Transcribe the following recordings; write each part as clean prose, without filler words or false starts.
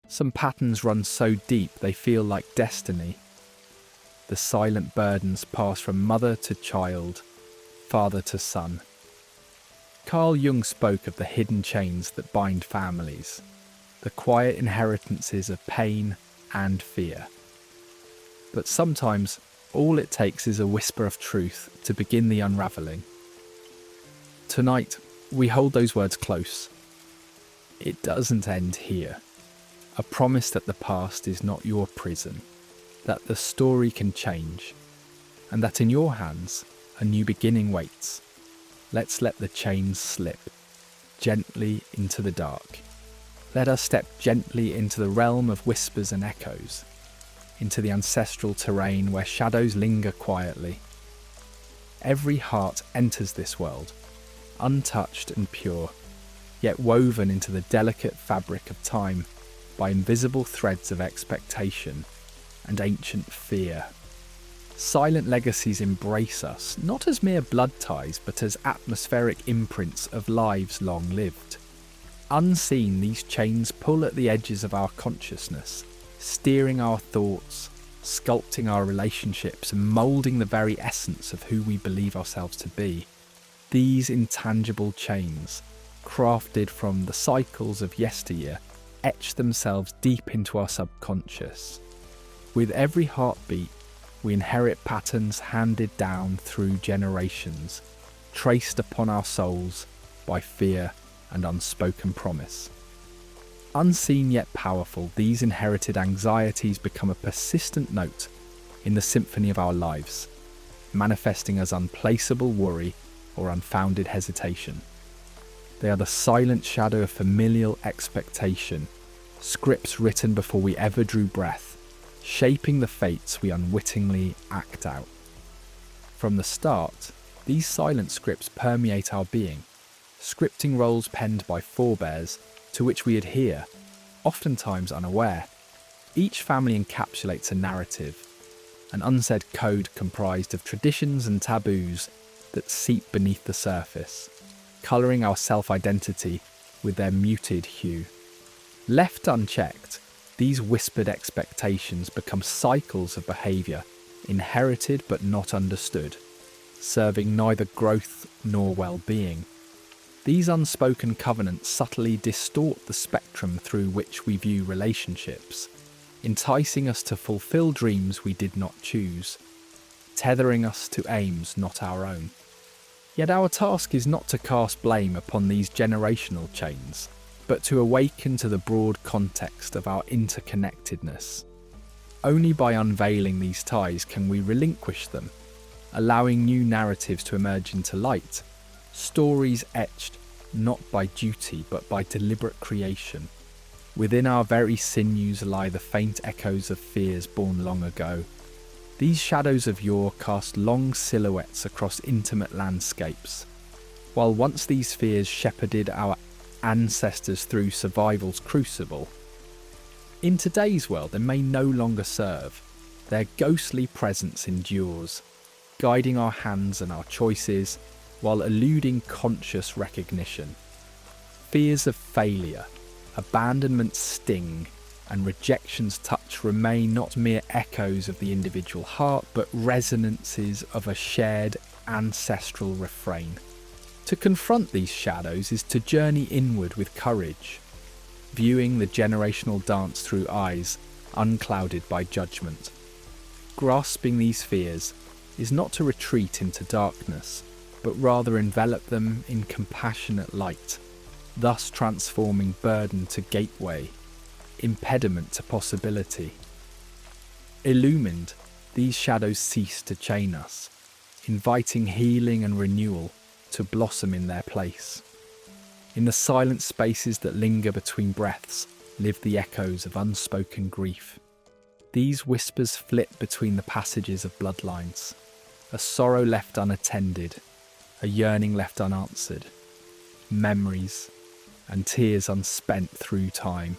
Some patterns run so deep they feel like destiny. The silent burdens pass from mother to child, father to son. Carl Jung spoke of the hidden chains that bind families, the quiet inheritances of pain and fear. But sometimes, all it takes is a whisper of truth to begin the unraveling. Tonight, we hold those words close. It doesn't end here. A promise that the past is not your prison, that the story can change, and that in your hands, a new beginning waits. Let's let the chains slip, gently into the dark. Let us step gently into the realm of whispers and echoes, into the ancestral terrain where shadows linger quietly. Every heart enters this world, untouched and pure, yet woven into the delicate fabric of time by invisible threads of expectation and ancient fear. Silent legacies embrace us, not as mere blood ties, but as atmospheric imprints of lives long lived. Unseen, these chains pull at the edges of our consciousness, steering our thoughts, sculpting our relationships, and moulding the very essence of who we believe ourselves to be. These intangible chains, crafted from the cycles of yesteryear, etch themselves deep into our subconscious. With every heartbeat, we inherit patterns handed down through generations, traced upon our souls by fear and unspoken promise. Unseen yet powerful, these inherited anxieties become a persistent note in the symphony of our lives, manifesting as unplaceable worry or unfounded hesitation. They are the silent shadow of familial expectation, scripts written before we ever drew breath, shaping the fates we unwittingly act out. From the start, these silent scripts permeate our being, scripting roles penned by forebears to which we adhere, oftentimes unaware. Each family encapsulates a narrative, an unsaid code comprised of traditions and taboos that seep beneath the surface, colouring our self-identity with their muted hue. Left unchecked, these whispered expectations become cycles of behaviour, inherited but not understood, serving neither growth nor well-being. These unspoken covenants subtly distort the spectrum through which we view relationships, enticing us to fulfill dreams we did not choose, tethering us to aims not our own. Yet our task is not to cast blame upon these generational chains, but to awaken to the broad context of our interconnectedness. Only by unveiling these ties can we relinquish them, allowing new narratives to emerge into light, stories etched not by duty but by deliberate creation. Within our very sinews lie the faint echoes of fears born long ago. These shadows of yore cast long silhouettes across intimate landscapes, while once these fears shepherded our ancestors through survival's crucible. In today's world, they may no longer serve. Their ghostly presence endures, guiding our hands and our choices while eluding conscious recognition. Fears of failure, abandonment's sting, and rejection's touch remain not mere echoes of the individual heart, but resonances of a shared ancestral refrain. To confront these shadows is to journey inward with courage, viewing the generational dance through eyes unclouded by judgment. Grasping these fears is not to retreat into darkness, but rather envelop them in compassionate light, thus transforming burden to gateway, impediment to possibility. Illumined, these shadows cease to chain us, inviting healing and renewal to blossom in their place. In the silent spaces that linger between breaths live the echoes of unspoken grief. These whispers flit between the passages of bloodlines, a sorrow left unattended, a yearning left unanswered, memories and tears unspent through time.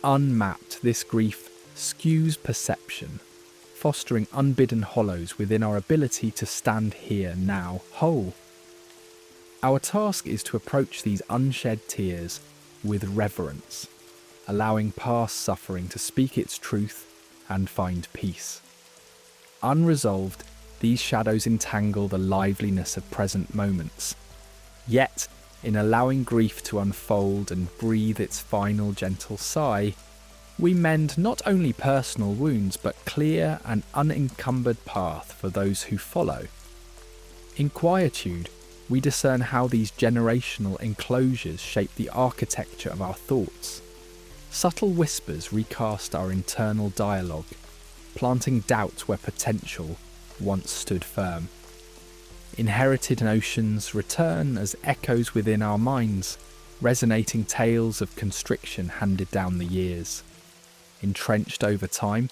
Unmapped, this grief skews perception, fostering unbidden hollows within our ability to stand here now whole. Our task is to approach these unshed tears with reverence, allowing past suffering to speak its truth and find peace. Unresolved, these shadows entangle the liveliness of present moments. Yet, in allowing grief to unfold and breathe its final gentle sigh, we mend not only personal wounds but clear an unencumbered path for those who follow. In quietude, we discern how these generational enclosures shape the architecture of our thoughts. Subtle whispers recast our internal dialogue, planting doubt where potential once stood firm. Inherited notions return as echoes within our minds, resonating tales of constriction handed down the years. Entrenched over time,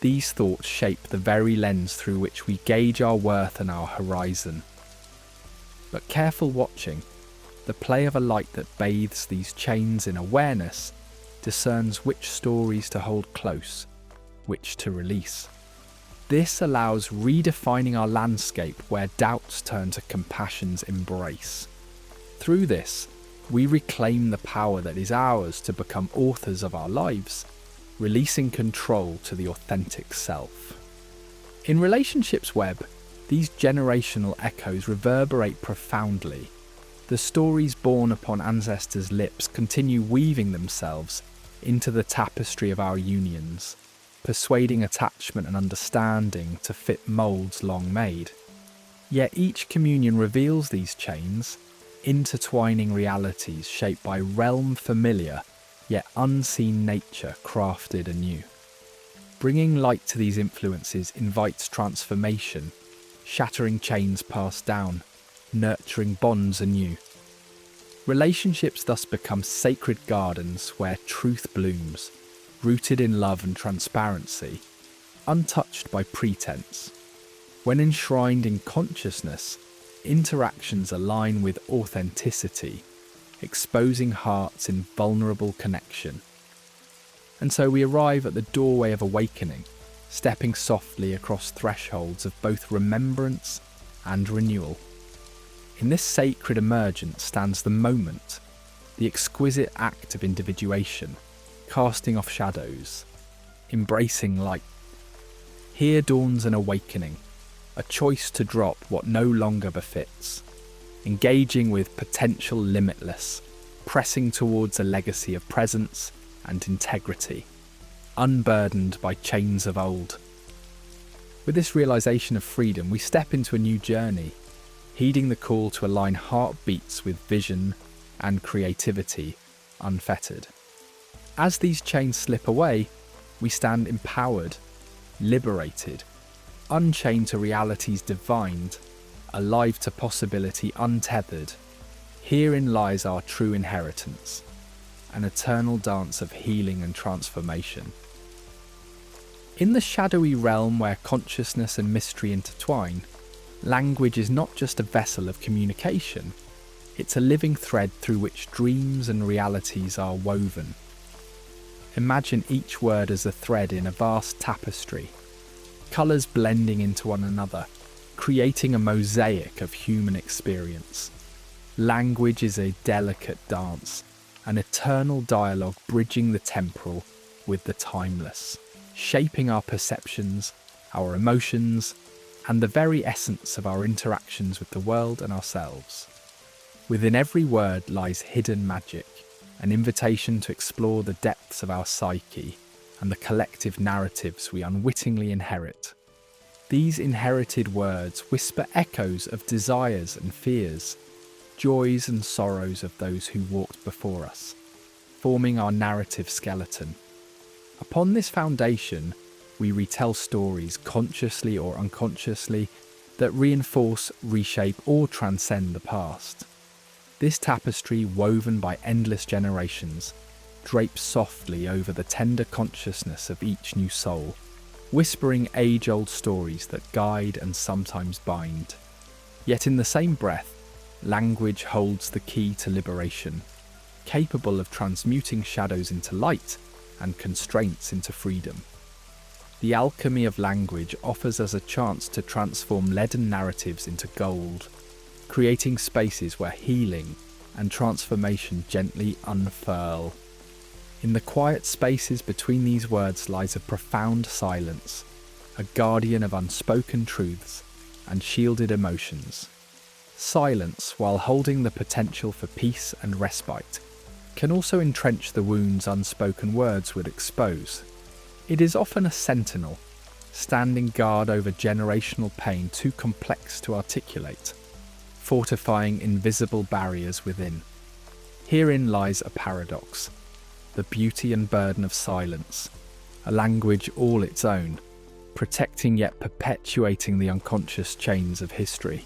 these thoughts shape the very lens through which we gauge our worth and our horizon. But careful watching, the play of a light that bathes these chains in awareness discerns which stories to hold close, which to release. This allows redefining our landscape where doubts turn to compassion's embrace. Through this, we reclaim the power that is ours to become authors of our lives, releasing control to the authentic self. In relationships web, these generational echoes reverberate profoundly. The stories born upon ancestors' lips continue weaving themselves into the tapestry of our unions, persuading attachment and understanding to fit moulds long made. Yet each communion reveals these chains, intertwining realities shaped by realm familiar, yet unseen nature crafted anew. Bringing light to these influences invites transformation, shattering chains passed down, nurturing bonds anew. Relationships thus become sacred gardens where truth blooms, rooted in love and transparency, untouched by pretense. When enshrined in consciousness, interactions align with authenticity, exposing hearts in vulnerable connection. And so we arrive at the doorway of awakening, stepping softly across thresholds of both remembrance and renewal. In this sacred emergence stands the moment, the exquisite act of individuation, casting off shadows, embracing light. Here dawns an awakening, a choice to drop what no longer befits, engaging with potential limitless, pressing towards a legacy of presence and integrity, unburdened by chains of old. With this realization of freedom, we step into a new journey, heeding the call to align heartbeats with vision and creativity unfettered. As these chains slip away, we stand empowered, liberated, unchained to realities divined, alive to possibility untethered. Herein lies our true inheritance, an eternal dance of healing and transformation. In the shadowy realm where consciousness and mystery intertwine, language is not just a vessel of communication, it's a living thread through which dreams and realities are woven. Imagine each word as a thread in a vast tapestry, colours blending into one another, creating a mosaic of human experience. Language is a delicate dance, an eternal dialogue bridging the temporal with the timeless, shaping our perceptions, our emotions, and the very essence of our interactions with the world and ourselves. Within every word lies hidden magic, an invitation to explore the depths of our psyche and the collective narratives we unwittingly inherit. These inherited words whisper echoes of desires and fears, joys and sorrows of those who walked before us, forming our narrative skeleton. Upon this foundation, we retell stories consciously or unconsciously that reinforce, reshape, or transcend the past. This tapestry, woven by endless generations, drapes softly over the tender consciousness of each new soul, whispering age-old stories that guide and sometimes bind. Yet in the same breath, language holds the key to liberation, capable of transmuting shadows into light and constraints into freedom. The alchemy of language offers us a chance to transform leaden narratives into gold, creating spaces where healing and transformation gently unfurl. In the quiet spaces between these words lies a profound silence, a guardian of unspoken truths and shielded emotions. Silence, while holding the potential for peace and respite, can also entrench the wounds unspoken words would expose. It is often a sentinel, standing guard over generational pain too complex to articulate, fortifying invisible barriers within. Herein lies a paradox, the beauty and burden of silence, a language all its own, protecting yet perpetuating the unconscious chains of history.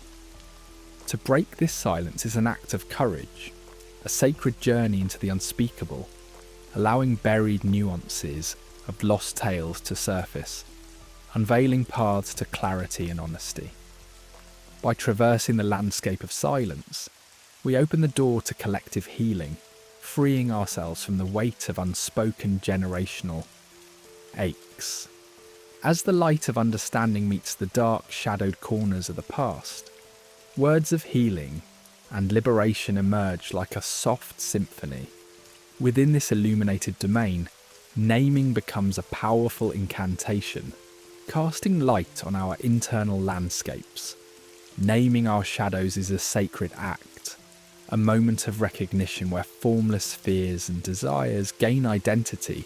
To break this silence is an act of courage, a sacred journey into the unspeakable, allowing buried nuances of lost tales to surface, unveiling paths to clarity and honesty. By traversing the landscape of silence, we open the door to collective healing, freeing ourselves from the weight of unspoken generational aches. As the light of understanding meets the dark, shadowed corners of the past, words of healing and liberation emerge like a soft symphony. Within this illuminated domain, naming becomes a powerful incantation, casting light on our internal landscapes. Naming our shadows is a sacred act, a moment of recognition where formless fears and desires gain identity,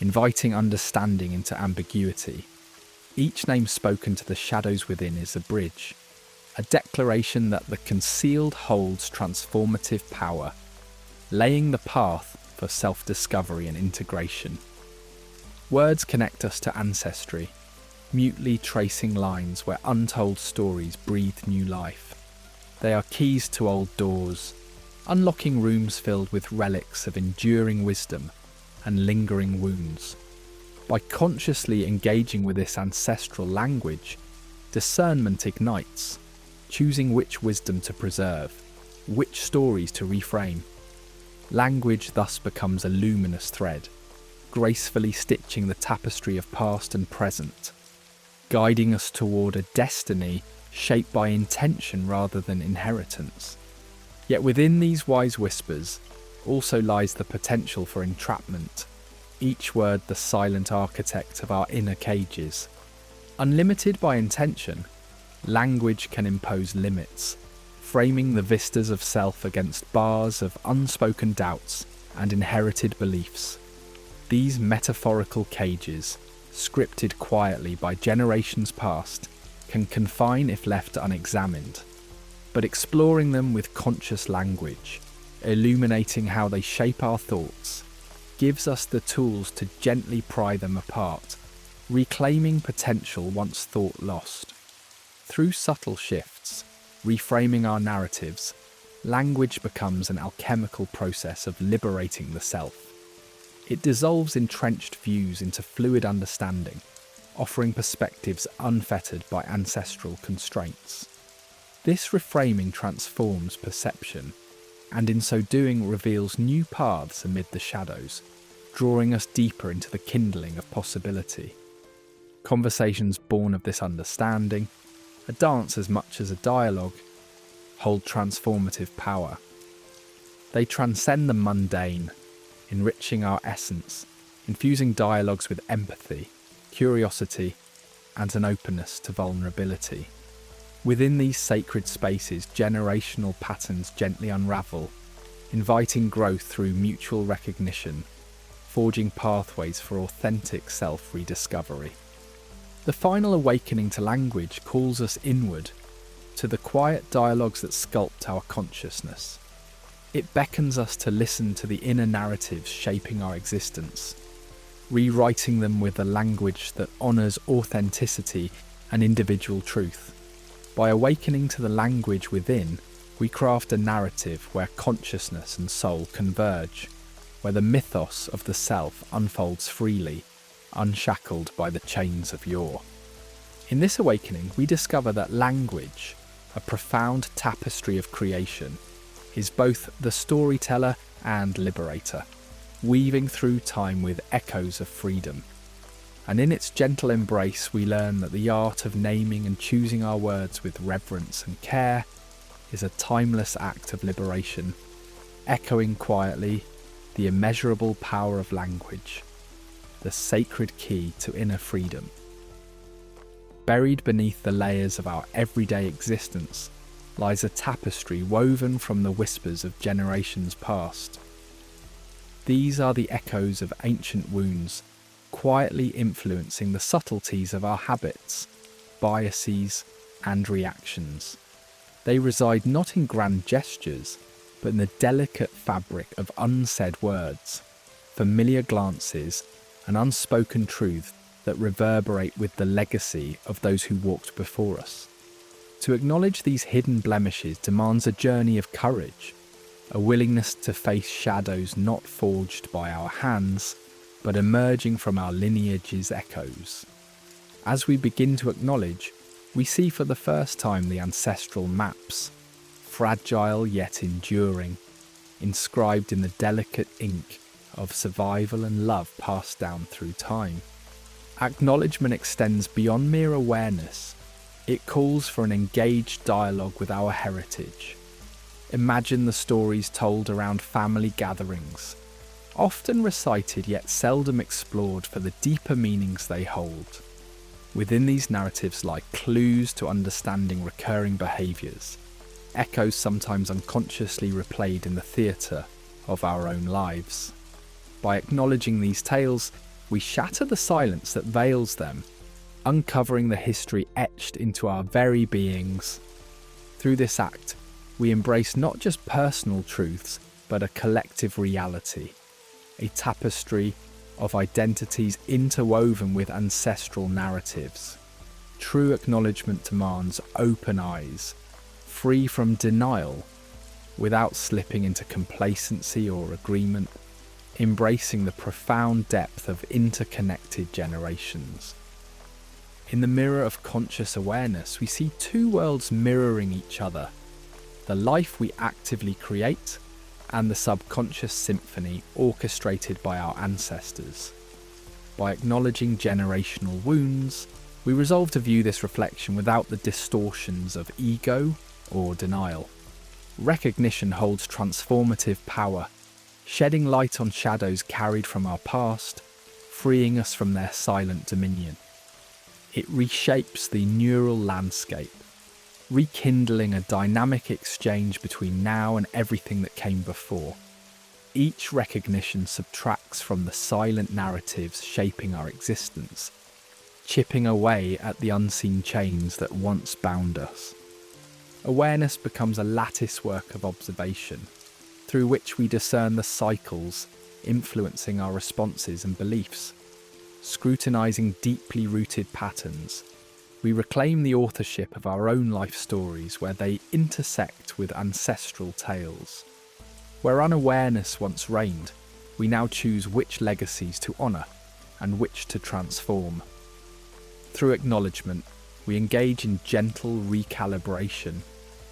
inviting understanding into ambiguity. Each name spoken to the shadows within is a bridge, a declaration that the concealed holds transformative power, laying the path for self-discovery and integration. Words connect us to ancestry, mutely tracing lines where untold stories breathe new life. They are keys to old doors, unlocking rooms filled with relics of enduring wisdom and lingering wounds. By consciously engaging with this ancestral language, discernment ignites, choosing which wisdom to preserve, which stories to reframe. Language thus becomes a luminous thread, gracefully stitching the tapestry of past and present, guiding us toward a destiny shaped by intention rather than inheritance. Yet within these wise whispers also lies the potential for entrapment, each word the silent architect of our inner cages. Unlimited by intention, language can impose limits, framing the vistas of self against bars of unspoken doubts and inherited beliefs. These metaphorical cages, scripted quietly by generations past, can confine if left unexamined, but exploring them with conscious language, illuminating how they shape our thoughts, gives us the tools to gently pry them apart, reclaiming potential once thought lost. Through subtle shifts, reframing our narratives, language becomes an alchemical process of liberating the self. It dissolves entrenched views into fluid understanding, offering perspectives unfettered by ancestral constraints. This reframing transforms perception, and in so doing reveals new paths amid the shadows, drawing us deeper into the kindling of possibility. Conversations born of this understanding, a dance as much as a dialogue, hold transformative power. They transcend the mundane, enriching our essence, infusing dialogues with empathy, curiosity, and an openness to vulnerability. Within these sacred spaces, generational patterns gently unravel, inviting growth through mutual recognition, forging pathways for authentic self-rediscovery. The final awakening to language calls us inward, to the quiet dialogues that sculpt our consciousness. It beckons us to listen to the inner narratives shaping our existence, rewriting them with a language that honours authenticity and individual truth. By awakening to the language within, we craft a narrative where consciousness and soul converge, where the mythos of the self unfolds freely, unshackled by the chains of yore. In this awakening, we discover that language, a profound tapestry of creation, is both the storyteller and liberator, weaving through time with echoes of freedom. And in its gentle embrace, we learn that the art of naming and choosing our words with reverence and care is a timeless act of liberation, echoing quietly, the immeasurable power of language, the sacred key to inner freedom. Buried beneath the layers of our everyday existence lies a tapestry woven from the whispers of generations past. These are the echoes of ancient wounds, quietly influencing the subtleties of our habits, biases, and reactions. They reside not in grand gestures, but in the delicate fabric of unsaid words, familiar glances, and unspoken truth that reverberate with the legacy of those who walked before us. To acknowledge these hidden blemishes demands a journey of courage, a willingness to face shadows not forged by our hands, but emerging from our lineage's echoes. As we begin to acknowledge, we see for the first time the ancestral maps, fragile yet enduring, inscribed in the delicate ink of survival and love passed down through time. Acknowledgement extends beyond mere awareness. It calls for an engaged dialogue with our heritage. Imagine the stories told around family gatherings, often recited yet seldom explored for the deeper meanings they hold. Within these narratives lie clues to understanding recurring behaviours, echoes sometimes unconsciously replayed in the theatre of our own lives. By acknowledging these tales, we shatter the silence that veils them, uncovering the history etched into our very beings. Through this act, we embrace not just personal truths, but a collective reality, a tapestry of identities interwoven with ancestral narratives. True acknowledgement demands open eyes, free from denial, without slipping into complacency or agreement, embracing the profound depth of interconnected generations. In the mirror of conscious awareness, we see two worlds mirroring each other: the life we actively create and the subconscious symphony orchestrated by our ancestors. By acknowledging generational wounds, we resolve to view this reflection without the distortions of ego or denial. Recognition holds transformative power, shedding light on shadows carried from our past, freeing us from their silent dominion. It reshapes the neural landscape, rekindling a dynamic exchange between now and everything that came before. Each recognition subtracts from the silent narratives shaping our existence, chipping away at the unseen chains that once bound us. Awareness becomes a lattice work of observation, through which we discern the cycles influencing our responses and beliefs. Scrutinizing deeply rooted patterns, we reclaim the authorship of our own life stories where they intersect with ancestral tales. Where unawareness once reigned, we now choose which legacies to honour and which to transform. Through acknowledgement, we engage in gentle recalibration,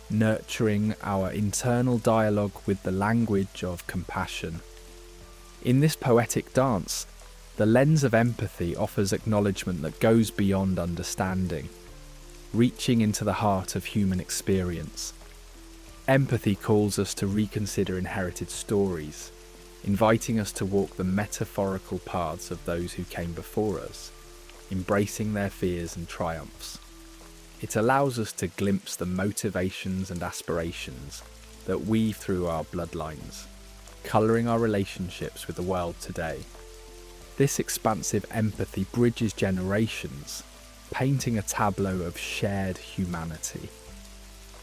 nurturing our internal dialogue with the language of compassion. In this poetic dance, the lens of empathy offers acknowledgement that goes beyond understanding, reaching into the heart of human experience. Empathy calls us to reconsider inherited stories, inviting us to walk the metaphorical paths of those who came before us, embracing their fears and triumphs. It allows us to glimpse the motivations and aspirations that weave through our bloodlines, colouring our relationships with the world today. This expansive empathy bridges generations, painting a tableau of shared humanity.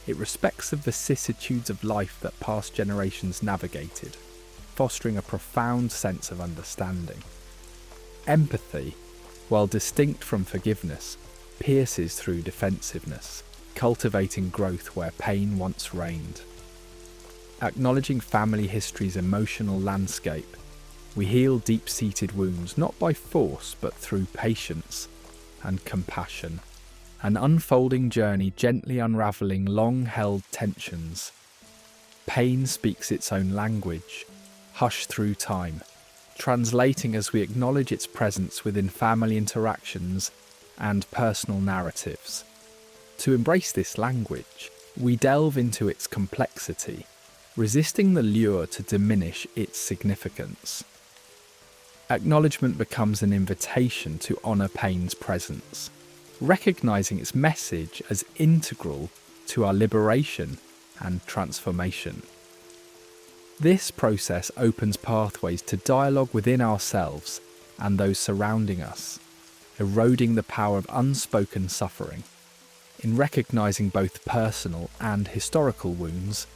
It respects the vicissitudes of life that past generations navigated, fostering a profound sense of understanding. Empathy, while distinct from forgiveness, pierces through defensiveness, cultivating growth where pain once reigned. Acknowledging family history's emotional landscape, we heal deep-seated wounds not by force but through patience and compassion, an unfolding journey gently unraveling long-held tensions. Pain speaks its own language, hushed through time, translating as we acknowledge its presence within family interactions and personal narratives. To embrace this language, we delve into its complexity, resisting the lure to diminish its significance. Acknowledgement becomes an invitation to honour pain's presence, recognising its message as integral to our liberation and transformation. This process opens pathways to dialogue within ourselves and those surrounding us, eroding the power of unspoken suffering. In recognising both personal and historical wounds,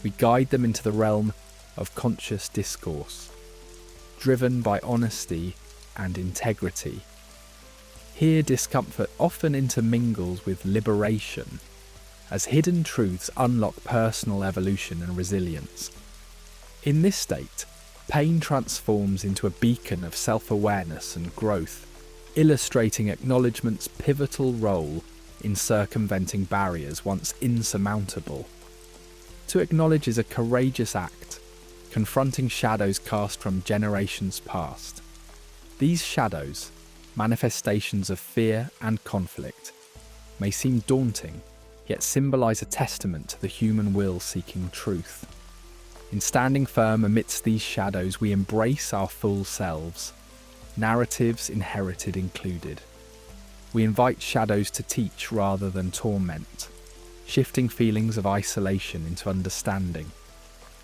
we guide them into the realm of conscious discourse, driven by honesty and integrity. Here, discomfort often intermingles with liberation, as hidden truths unlock personal evolution and resilience. In this state, pain transforms into a beacon of self-awareness and growth, illustrating acknowledgement's pivotal role in circumventing barriers once insurmountable. To acknowledge is a courageous act, confronting shadows cast from generations past. These shadows, manifestations of fear and conflict, may seem daunting, yet symbolize a testament to the human will seeking truth. In standing firm amidst these shadows, we embrace our full selves, narratives inherited included. We invite shadows to teach rather than torment, shifting feelings of isolation into understanding.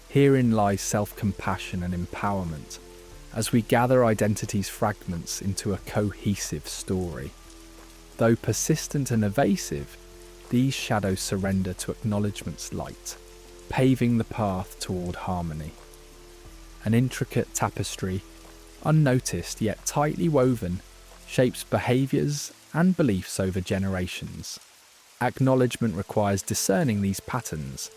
Herein lies self-compassion and empowerment, as we gather identity's fragments into a cohesive story. Though persistent and evasive, these shadows surrender to acknowledgement's light, paving the path toward harmony. An intricate tapestry, unnoticed yet tightly woven, shapes behaviours and beliefs over generations. Acknowledgement requires discerning these patterns,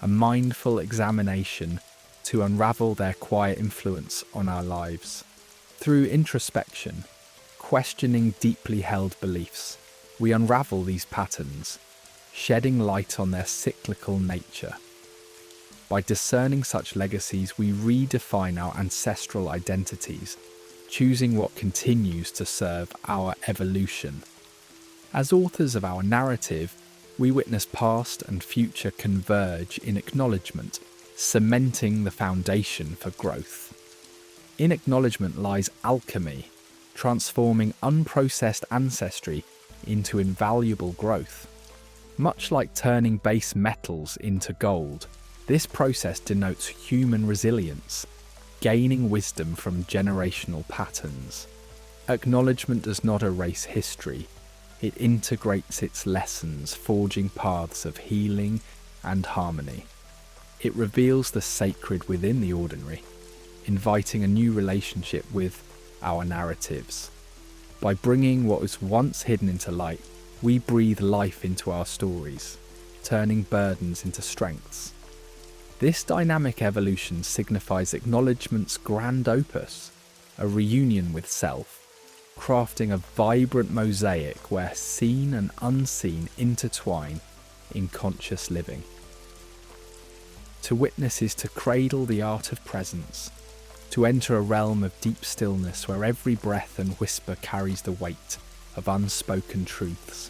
a mindful examination to unravel their quiet influence on our lives. Through introspection, questioning deeply held beliefs, we unravel these patterns, shedding light on their cyclical nature. By discerning such legacies, we redefine our ancestral identities, choosing what continues to serve our evolution. As authors of our narrative, we witness past and future converge in acknowledgement, cementing the foundation for growth. In acknowledgement lies alchemy, transforming unprocessed ancestry into invaluable growth. Much like turning base metals into gold, this process denotes human resilience, gaining wisdom from generational patterns. Acknowledgement does not erase history, it integrates its lessons, forging paths of healing and harmony. It reveals the sacred within the ordinary, inviting a new relationship with our narratives. By bringing what was once hidden into light, we breathe life into our stories, turning burdens into strengths. This dynamic evolution signifies acknowledgement's grand opus, a reunion with self, crafting a vibrant mosaic where seen and unseen intertwine in conscious living. To witness is to cradle the art of presence, to enter a realm of deep stillness where every breath and whisper carries the weight of unspoken truths.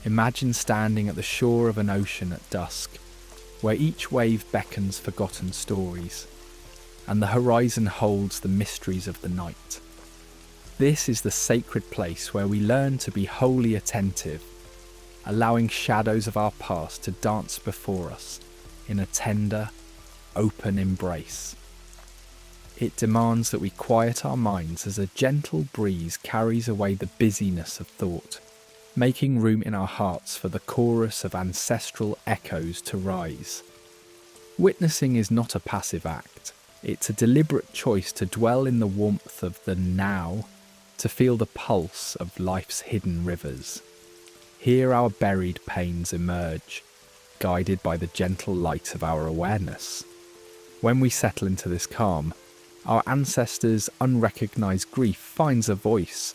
Imagine standing at the shore of an ocean at dusk, where each wave beckons forgotten stories, and the horizon holds the mysteries of the night. This is the sacred place where we learn to be wholly attentive, allowing shadows of our past to dance before us in a tender, open embrace. It demands that we quiet our minds as a gentle breeze carries away the busyness of thought, making room in our hearts for the chorus of ancestral echoes to rise. Witnessing is not a passive act, it's a deliberate choice to dwell in the warmth of the now, to feel the pulse of life's hidden rivers. Here our buried pains emerge, guided by the gentle light of our awareness. When we settle into this calm, our ancestors' unrecognized grief finds a voice,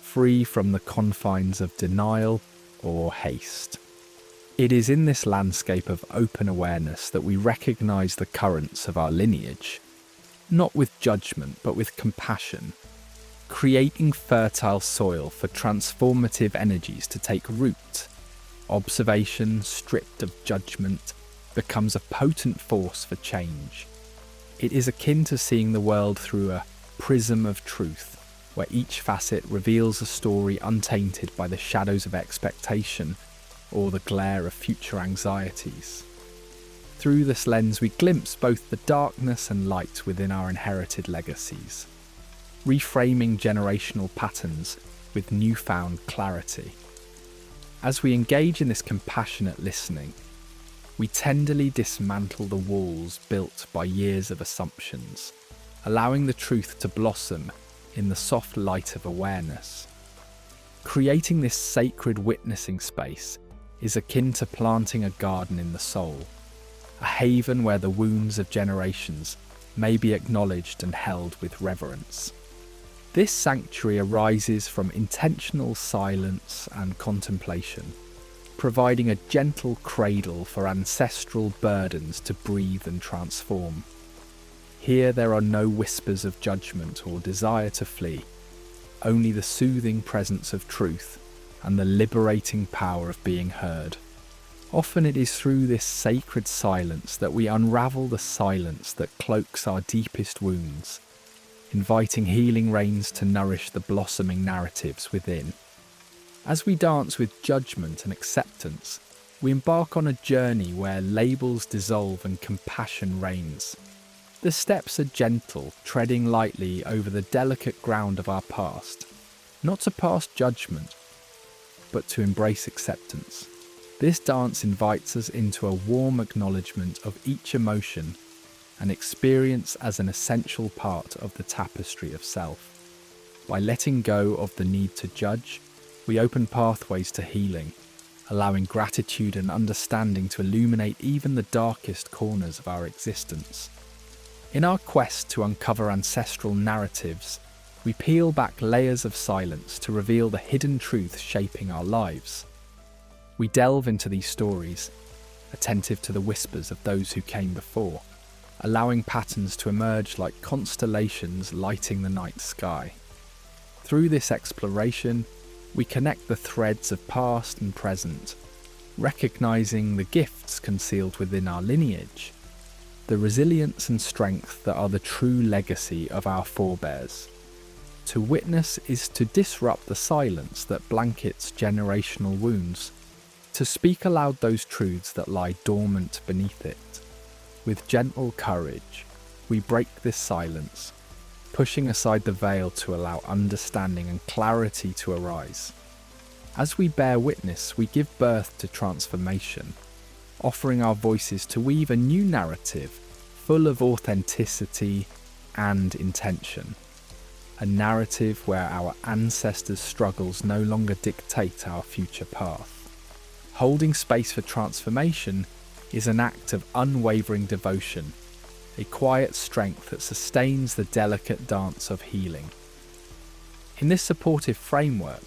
free from the confines of denial or haste. It is in this landscape of open awareness that we recognize the currents of our lineage, not with judgment but with compassion, creating fertile soil for transformative energies to take root. Observation stripped of judgment becomes a potent force for change. It is akin to seeing the world through a prism of truth, where each facet reveals a story untainted by the shadows of expectation or the glare of future anxieties. Through this lens, we glimpse both the darkness and light within our inherited legacies, reframing generational patterns with newfound clarity. As we engage in this compassionate listening, we tenderly dismantle the walls built by years of assumptions, allowing the truth to blossom in the soft light of awareness. Creating this sacred witnessing space is akin to planting a garden in the soul, a haven where the wounds of generations may be acknowledged and held with reverence. This sanctuary arises from intentional silence and contemplation, providing a gentle cradle for ancestral burdens to breathe and transform. Here there are no whispers of judgment or desire to flee, only the soothing presence of truth and the liberating power of being heard. Often it is through this sacred silence that we unravel the silence that cloaks our deepest wounds, inviting healing rains to nourish the blossoming narratives within. As we dance with judgment and acceptance, we embark on a journey where labels dissolve and compassion reigns. The steps are gentle, treading lightly over the delicate ground of our past, not to pass judgment, but to embrace acceptance. This dance invites us into a warm acknowledgement of each emotion and experience as an essential part of the tapestry of self. By letting go of the need to judge, we open pathways to healing, allowing gratitude and understanding to illuminate even the darkest corners of our existence. In our quest to uncover ancestral narratives, we peel back layers of silence to reveal the hidden truths shaping our lives. We delve into these stories, attentive to the whispers of those who came before, allowing patterns to emerge like constellations lighting the night sky. Through this exploration, we connect the threads of past and present, recognizing the gifts concealed within our lineage, the resilience and strength that are the true legacy of our forebears. To witness is to disrupt the silence that blankets generational wounds, to speak aloud those truths that lie dormant beneath it. With gentle courage, we break this silence, pushing aside the veil to allow understanding and clarity to arise. As we bear witness, we give birth to transformation, offering our voices to weave a new narrative full of authenticity and intention. A narrative where our ancestors' struggles no longer dictate our future path. Holding space for transformation is an act of unwavering devotion, a quiet strength that sustains the delicate dance of healing. In this supportive framework,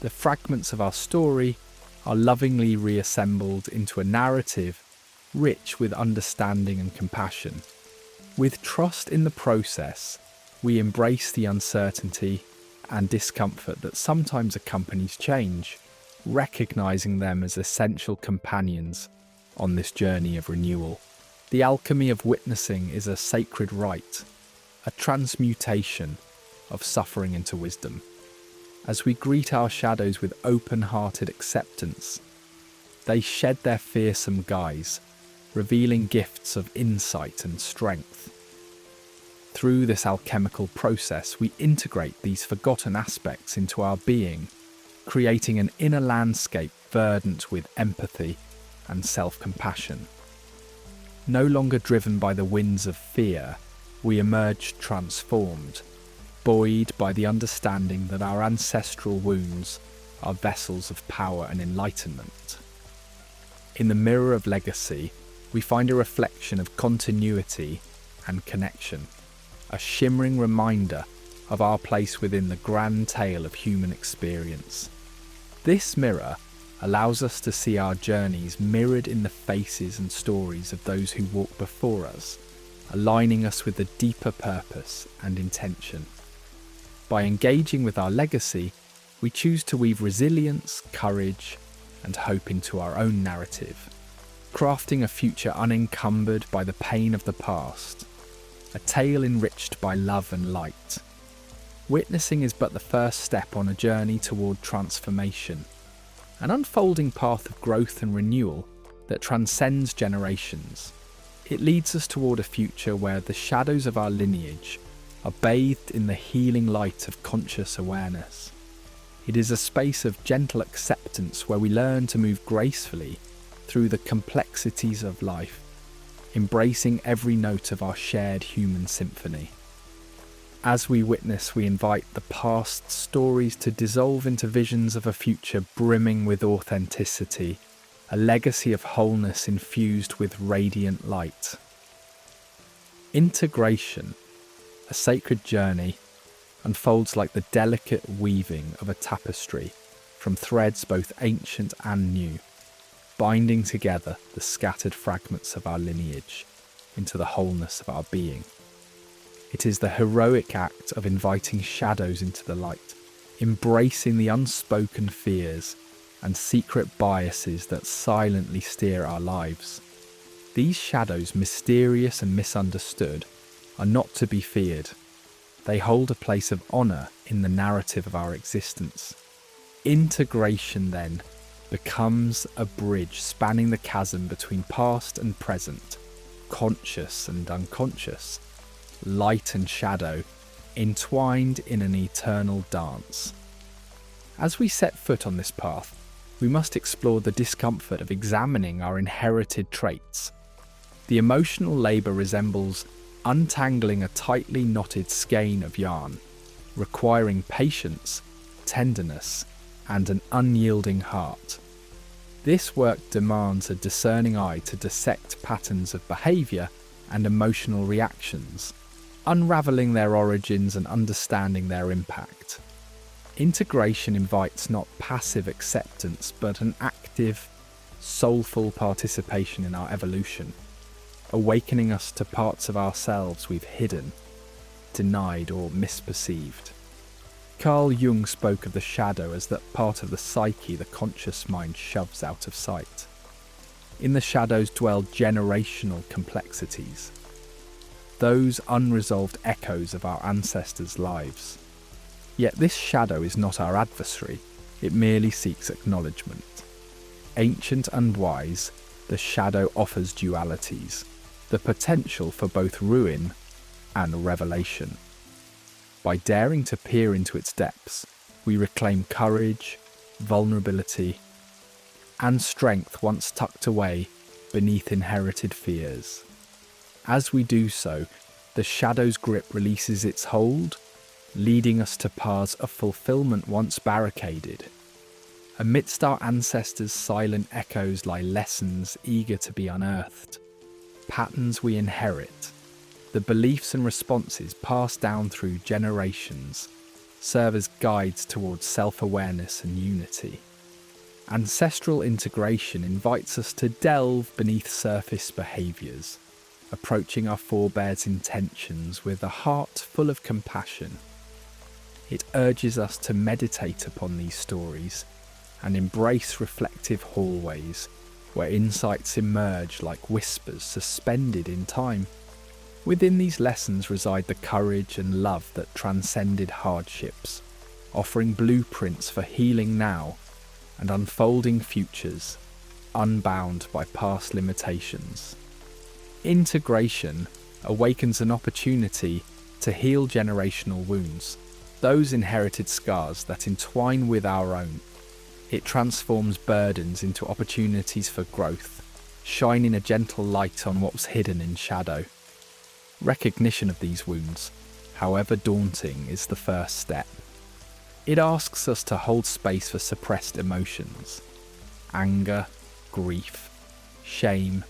the fragments of our story are lovingly reassembled into a narrative rich with understanding and compassion. With trust in the process, we embrace the uncertainty and discomfort that sometimes accompanies change, recognizing them as essential companions on this journey of renewal. The alchemy of witnessing is a sacred rite, a transmutation of suffering into wisdom. As we greet our shadows with open-hearted acceptance, they shed their fearsome guise, revealing gifts of insight and strength. Through this alchemical process, we integrate these forgotten aspects into our being, creating an inner landscape verdant with empathy and self-compassion. No longer driven by the winds of fear, we emerge transformed, buoyed by the understanding that our ancestral wounds are vessels of power and enlightenment. In the mirror of legacy, we find a reflection of continuity and connection, a shimmering reminder of our place within the grand tale of human experience. This mirror allows us to see our journeys mirrored in the faces and stories of those who walk before us, aligning us with a deeper purpose and intention. By engaging with our legacy, we choose to weave resilience, courage, and hope into our own narrative, crafting a future unencumbered by the pain of the past, a tale enriched by love and light. Witnessing is but the first step on a journey toward transformation, an unfolding path of growth and renewal that transcends generations. It leads us toward a future where the shadows of our lineage are bathed in the healing light of conscious awareness. It is a space of gentle acceptance where we learn to move gracefully through the complexities of life, embracing every note of our shared human symphony. As we witness, we invite the past stories to dissolve into visions of a future brimming with authenticity, a legacy of wholeness infused with radiant light. Integration, a sacred journey, unfolds like the delicate weaving of a tapestry from threads both ancient and new, binding together the scattered fragments of our lineage into the wholeness of our being. It is the heroic act of inviting shadows into the light, embracing the unspoken fears and secret biases that silently steer our lives. These shadows, mysterious and misunderstood, are not to be feared. They hold a place of honour in the narrative of our existence. Integration, then, becomes a bridge spanning the chasm between past and present, conscious and unconscious, light and shadow, entwined in an eternal dance. As we set foot on this path, we must explore the discomfort of examining our inherited traits. The emotional labour resembles untangling a tightly knotted skein of yarn, requiring patience, tenderness, and an unyielding heart. This work demands a discerning eye to dissect patterns of behaviour and emotional reactions, unraveling their origins and understanding their impact. Integration invites not passive acceptance, but an active, soulful participation in our evolution, awakening us to parts of ourselves we've hidden, denied, or misperceived. Carl Jung spoke of the shadow as that part of the psyche the conscious mind shoves out of sight. In the shadows dwell generational complexities, those unresolved echoes of our ancestors' lives. Yet this shadow is not our adversary, it merely seeks acknowledgement. Ancient and wise, the shadow offers dualities, the potential for both ruin and revelation. By daring to peer into its depths, we reclaim courage, vulnerability, and strength once tucked away beneath inherited fears. As we do so, the shadow's grip releases its hold, leading us to paths of fulfillment once barricaded. Amidst our ancestors' silent echoes lie lessons eager to be unearthed, patterns we inherit, the beliefs and responses passed down through generations serve as guides towards self-awareness and unity. Ancestral integration invites us to delve beneath surface behaviours, approaching our forebears' intentions with a heart full of compassion. It urges us to meditate upon these stories and embrace reflective hallways where insights emerge like whispers suspended in time. Within these lessons reside the courage and love that transcended hardships, offering blueprints for healing now and unfolding futures, unbound by past limitations. Integration awakens an opportunity to heal generational wounds, those inherited scars that entwine with our own. It transforms burdens into opportunities for growth, shining a gentle light on what was hidden in shadow. Recognition of these wounds, however daunting, is the first step. It asks us to hold space for suppressed emotions, anger, grief, shame,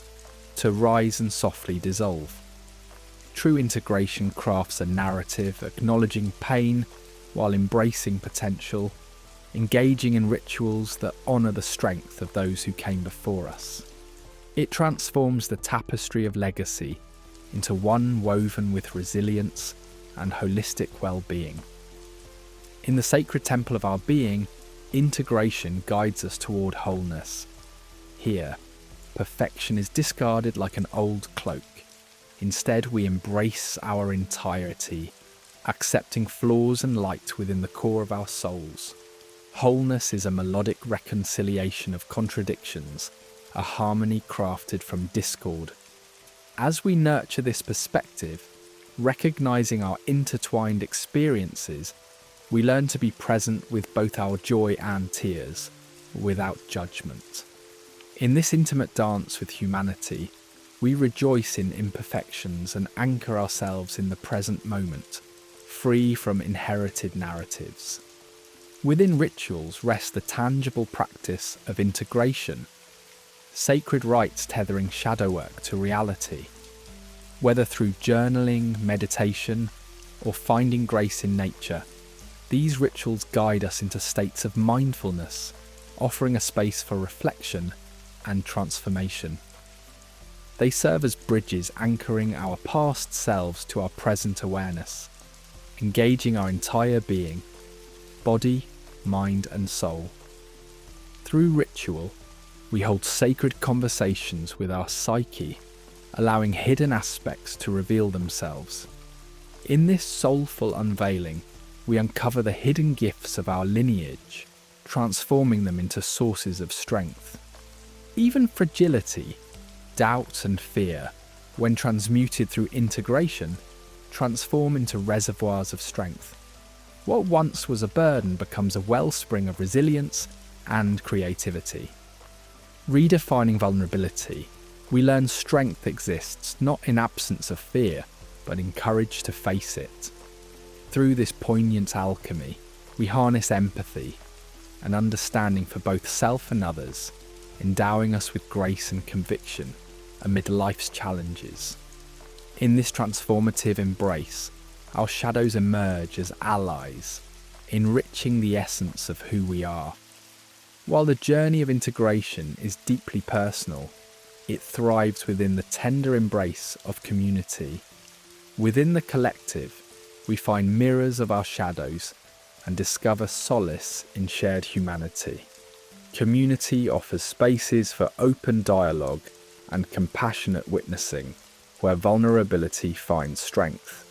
to rise and softly dissolve. True integration crafts a narrative acknowledging pain while embracing potential, engaging in rituals that honour the strength of those who came before us. It transforms the tapestry of legacy into one woven with resilience and holistic well-being. In the sacred temple of our being, integration guides us toward wholeness. Here, Perfection is discarded like an old cloak. Instead, we embrace our entirety, accepting flaws and light within the core of our souls. Wholeness is a melodic reconciliation of contradictions, a harmony crafted from discord. As we nurture this perspective, recognizing our intertwined experiences, we learn to be present with both our joy and tears, without judgment. In this intimate dance with humanity, we rejoice in imperfections and anchor ourselves in the present moment, free from inherited narratives. Within rituals rests the tangible practice of integration, sacred rites tethering shadow work to reality. Whether through journaling, meditation, or finding grace in nature, these rituals guide us into states of mindfulness, offering a space for reflection and transformation. They serve as bridges anchoring our past selves to our present awareness, engaging our entire being, body, mind, and soul. Through ritual, we hold sacred conversations with our psyche, allowing hidden aspects to reveal themselves. In this soulful unveiling, we uncover the hidden gifts of our lineage, transforming them into sources of strength. Even fragility, doubt, and fear, when transmuted through integration, transform into reservoirs of strength. What once was a burden becomes a wellspring of resilience and creativity. Redefining vulnerability, we learn strength exists not in absence of fear, but in courage to face it. Through this poignant alchemy, we harness empathy, an understanding for both self and others, endowing us with grace and conviction amid life's challenges. In this transformative embrace, our shadows emerge as allies, enriching the essence of who we are. While the journey of integration is deeply personal, it thrives within the tender embrace of community. Within the collective, we find mirrors of our shadows and discover solace in shared humanity. Community offers spaces for open dialogue and compassionate witnessing, where vulnerability finds strength.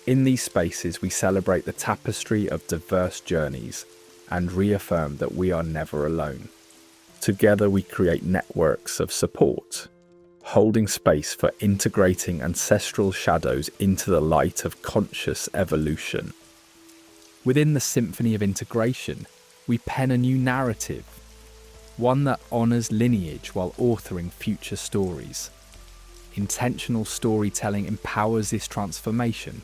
In these spaces, we celebrate the tapestry of diverse journeys and reaffirm that we are never alone. Together, we create networks of support, holding space for integrating ancestral shadows into the light of conscious evolution. Within the symphony of integration, we pen a new narrative, one that honours lineage while authoring future stories. Intentional storytelling empowers this transformation,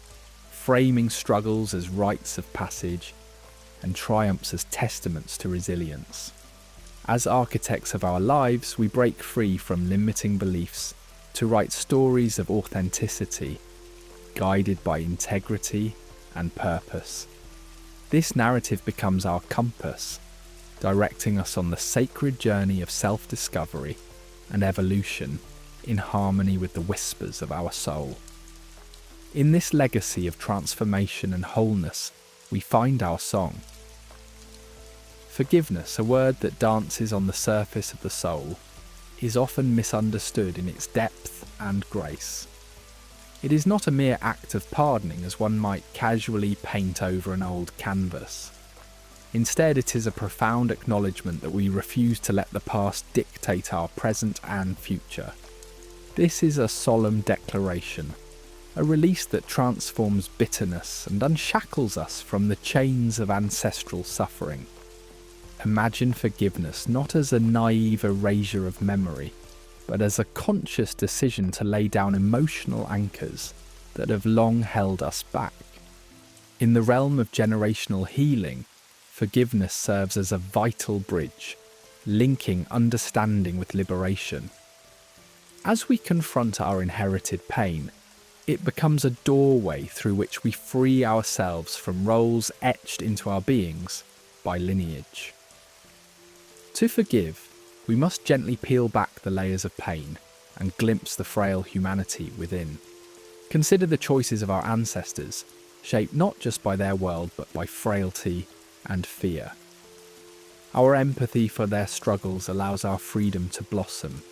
framing struggles as rites of passage and triumphs as testaments to resilience. As architects of our lives, we break free from limiting beliefs to write stories of authenticity, guided by integrity and purpose. This narrative becomes our compass, directing us on the sacred journey of self-discovery and evolution in harmony with the whispers of our soul. In this legacy of transformation and wholeness, we find our song. Forgiveness, a word that dances on the surface of the soul, is often misunderstood in its depth and grace. It is not a mere act of pardoning as one might casually paint over an old canvas. Instead, it is a profound acknowledgement that we refuse to let the past dictate our present and future. This is a solemn declaration, a release that transforms bitterness and unshackles us from the chains of ancestral suffering. Imagine forgiveness not as a naive erasure of memory, but as a conscious decision to lay down emotional anchors that have long held us back. In the realm of generational healing, forgiveness serves as a vital bridge, linking understanding with liberation. As we confront our inherited pain, it becomes a doorway through which we free ourselves from roles etched into our beings by lineage. To forgive, we must gently peel back the layers of pain and glimpse the frail humanity within. Consider the choices of our ancestors, shaped not just by their world but by frailty and fear. Our empathy for their struggles allows our freedom to blossom,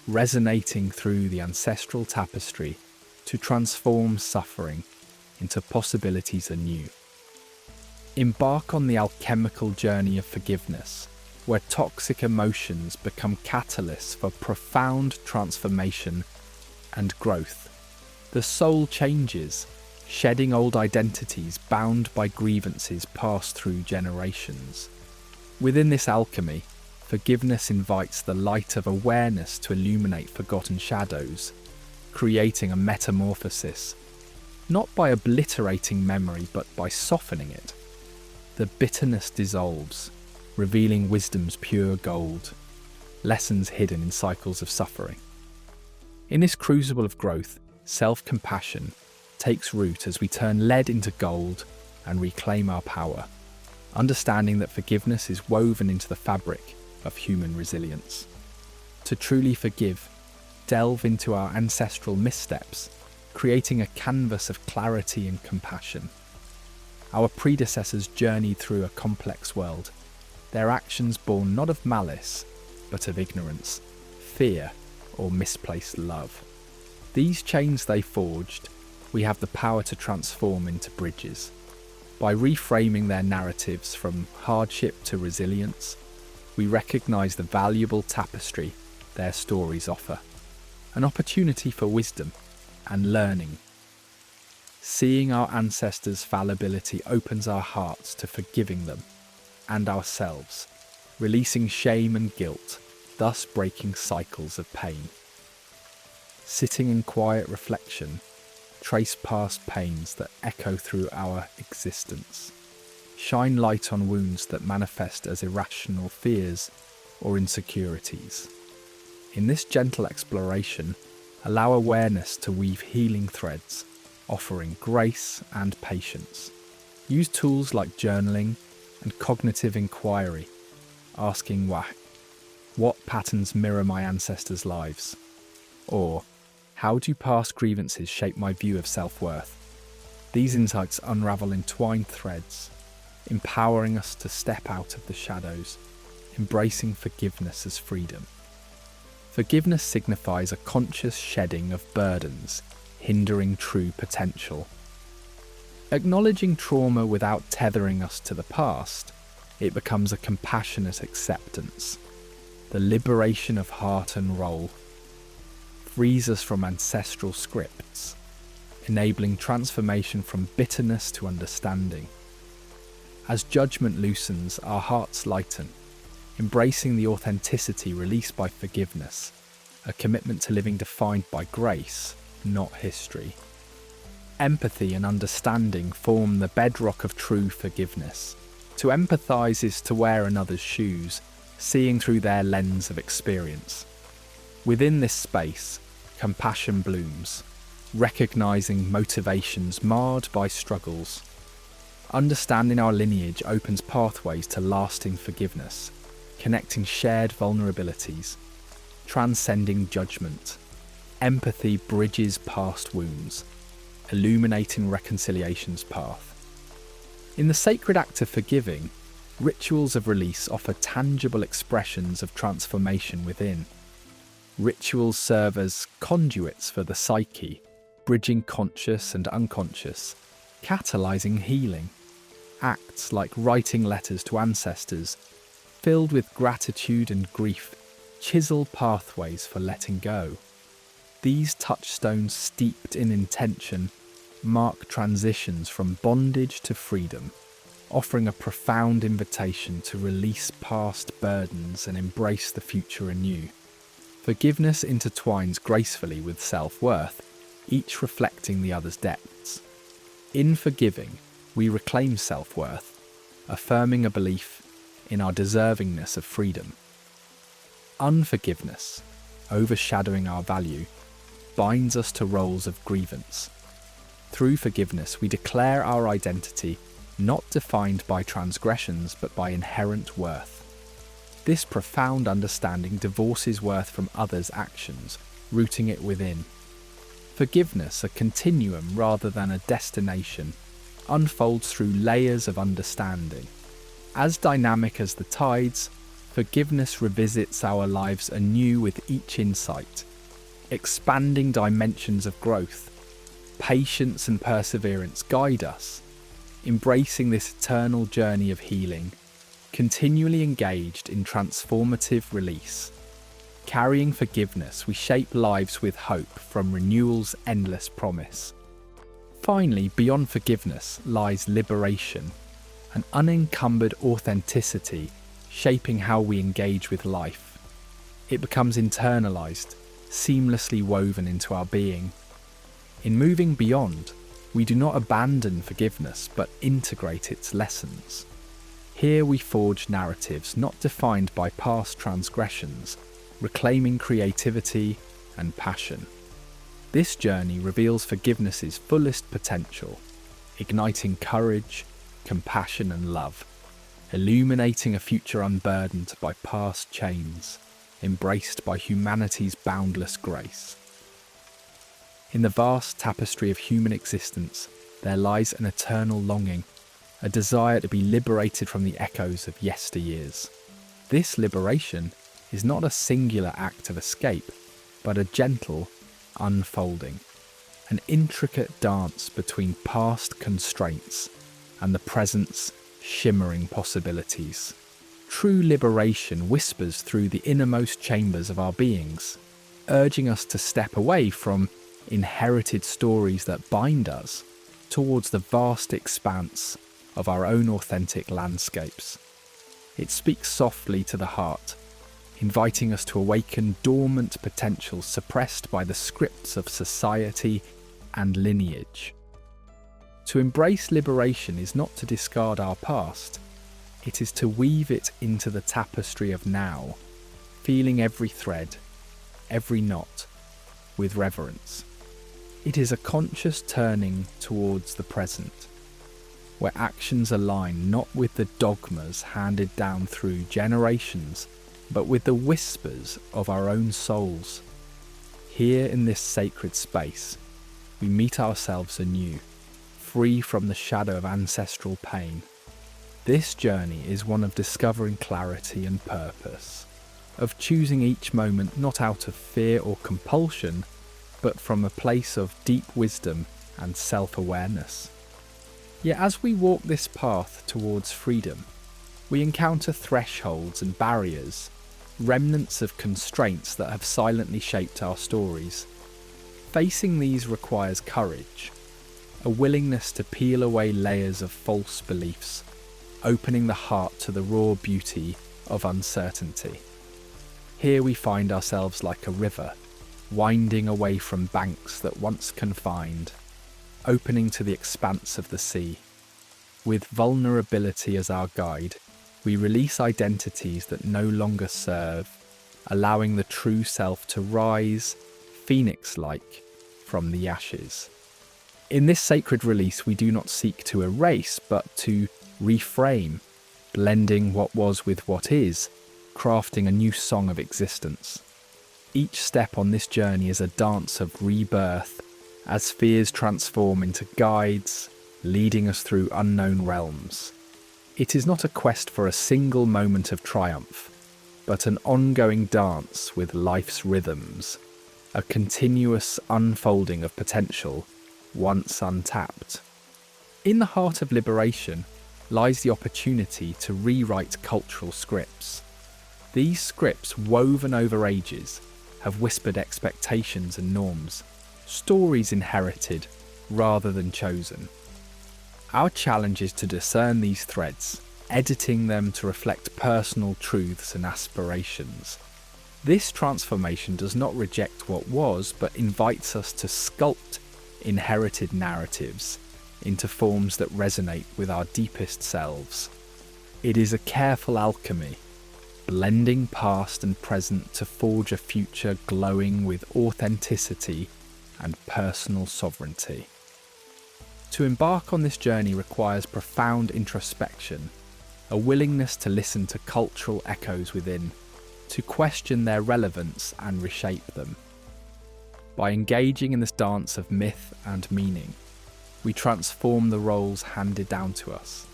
resonating through the ancestral tapestry to transform suffering into possibilities anew. Embark on the alchemical journey of forgiveness, where toxic emotions become catalysts for profound transformation and growth. The soul changes, shedding old identities bound by grievances passed through generations. Within this alchemy, forgiveness invites the light of awareness to illuminate forgotten shadows, creating a metamorphosis, not by obliterating memory but by softening it. The bitterness dissolves, revealing wisdom's pure gold, lessons hidden in cycles of suffering. In this crucible of growth, self-compassion takes root as we turn lead into gold and reclaim our power, understanding that forgiveness is woven into the fabric of human resilience. To truly forgive, delve into our ancestral missteps, creating a canvas of clarity and compassion. Our predecessors journeyed through a complex world, their actions born not of malice, but of ignorance, fear, or misplaced love. These chains they forged, we have the power to transform into bridges. By reframing their narratives from hardship to resilience, we recognize the valuable tapestry their stories offer, an opportunity for wisdom and learning. Seeing our ancestors' fallibility opens our hearts to forgiving them and ourselves, releasing shame and guilt, thus breaking cycles of pain. Sitting in quiet reflection, trace past pains that echo through our existence. Shine light on wounds that manifest as irrational fears or insecurities. In this gentle exploration, allow awareness to weave healing threads, offering grace and patience. Use tools like journaling and cognitive inquiry, asking what patterns mirror my ancestors' lives? Or, how do past grievances shape my view of self-worth? These insights unravel entwined threads, empowering us to step out of the shadows, embracing forgiveness as freedom. Forgiveness signifies a conscious shedding of burdens, hindering true potential. Acknowledging trauma without tethering us to the past, it becomes a compassionate acceptance. The liberation of heart and role frees us from ancestral scripts, enabling transformation from bitterness to understanding. As judgment loosens, our hearts lighten, embracing the authenticity released by forgiveness, a commitment to living defined by grace, not history. Empathy and understanding form the bedrock of true forgiveness. To empathize is to wear another's shoes, seeing through their lens of experience. Within this space, compassion blooms, recognizing motivations marred by struggles. Understanding our lineage opens pathways to lasting forgiveness, connecting shared vulnerabilities, transcending judgment. Empathy bridges past wounds, illuminating reconciliation's path. In the sacred act of forgiving, rituals of release offer tangible expressions of transformation within. Rituals serve as conduits for the psyche, bridging conscious and unconscious, catalyzing healing. Acts like writing letters to ancestors, filled with gratitude and grief, chisel pathways for letting go. These touchstones steeped in intention mark transitions from bondage to freedom, offering a profound invitation to release past burdens and embrace the future anew. Forgiveness intertwines gracefully with self-worth, each reflecting the other's depths. In forgiving, we reclaim self-worth, affirming a belief in our deservingness of freedom. Unforgiveness, overshadowing our value, binds us to roles of grievance. Through forgiveness, we declare our identity not defined by transgressions but by inherent worth. This profound understanding divorces worth from others' actions, rooting it within. Forgiveness, a continuum rather than a destination, unfolds through layers of understanding. As dynamic as the tides, Forgiveness revisits our lives anew with each insight, expanding dimensions of growth. Patience and perseverance guide us, embracing this eternal journey of healing, continually engaged in transformative release. Carrying forgiveness, we shape lives with hope from renewal's endless promise. Finally, beyond forgiveness lies liberation, an unencumbered authenticity shaping how we engage with life. It becomes internalized, seamlessly woven into our being. In moving beyond, we do not abandon forgiveness but integrate its lessons. Here we forge narratives not defined by past transgressions, reclaiming creativity and passion. This journey reveals forgiveness's fullest potential, igniting courage, compassion and love, illuminating a future unburdened by past chains, embraced by humanity's boundless grace. In the vast tapestry of human existence, there lies an eternal longing, a desire to be liberated from the echoes of yesteryears. This liberation is not a singular act of escape, but a gentle unfolding, an intricate dance between past constraints and the present's shimmering possibilities. True liberation whispers through the innermost chambers of our beings, urging us to step away from inherited stories that bind us towards the vast expanse of our own authentic landscapes. It speaks softly to the heart, inviting us to awaken dormant potentials suppressed by the scripts of society and lineage. To embrace liberation is not to discard our past, it is to weave it into the tapestry of now, feeling every thread, every knot, with reverence. It is a conscious turning towards the present, where actions align not with the dogmas handed down through generations, but with the whispers of our own souls. Here in this sacred space, we meet ourselves anew, free from the shadow of ancestral pain. This journey is one of discovering clarity and purpose, of choosing each moment not out of fear or compulsion, but from a place of deep wisdom and self-awareness. Yet as we walk this path towards freedom, we encounter thresholds and barriers, remnants of constraints that have silently shaped our stories. Facing these requires courage, a willingness to peel away layers of false beliefs, opening the heart to the raw beauty of uncertainty. Here we find ourselves like a river, winding away from banks that once confined, opening to the expanse of the sea. With vulnerability as our guide, we release identities that no longer serve, allowing the true self to rise, phoenix-like, from the ashes. In this sacred release, we do not seek to erase, but to reframe, blending what was with what is, crafting a new song of existence. Each step on this journey is a dance of rebirth, as fears transform into guides, leading us through unknown realms. It is not a quest for a single moment of triumph, but an ongoing dance with life's rhythms, a continuous unfolding of potential, once untapped. In the heart of liberation lies the opportunity to rewrite cultural scripts. These scripts, woven over ages, have whispered expectations and norms, stories inherited rather than chosen. Our challenge is to discern these threads, editing them to reflect personal truths and aspirations. This transformation does not reject what was, but invites us to sculpt inherited narratives into forms that resonate with our deepest selves. It is a careful alchemy, blending past and present to forge a future glowing with authenticity and personal sovereignty. To embark on this journey requires profound introspection, a willingness to listen to cultural echoes within, to question their relevance and reshape them. By engaging in this dance of myth and meaning, we transform the roles handed down to us,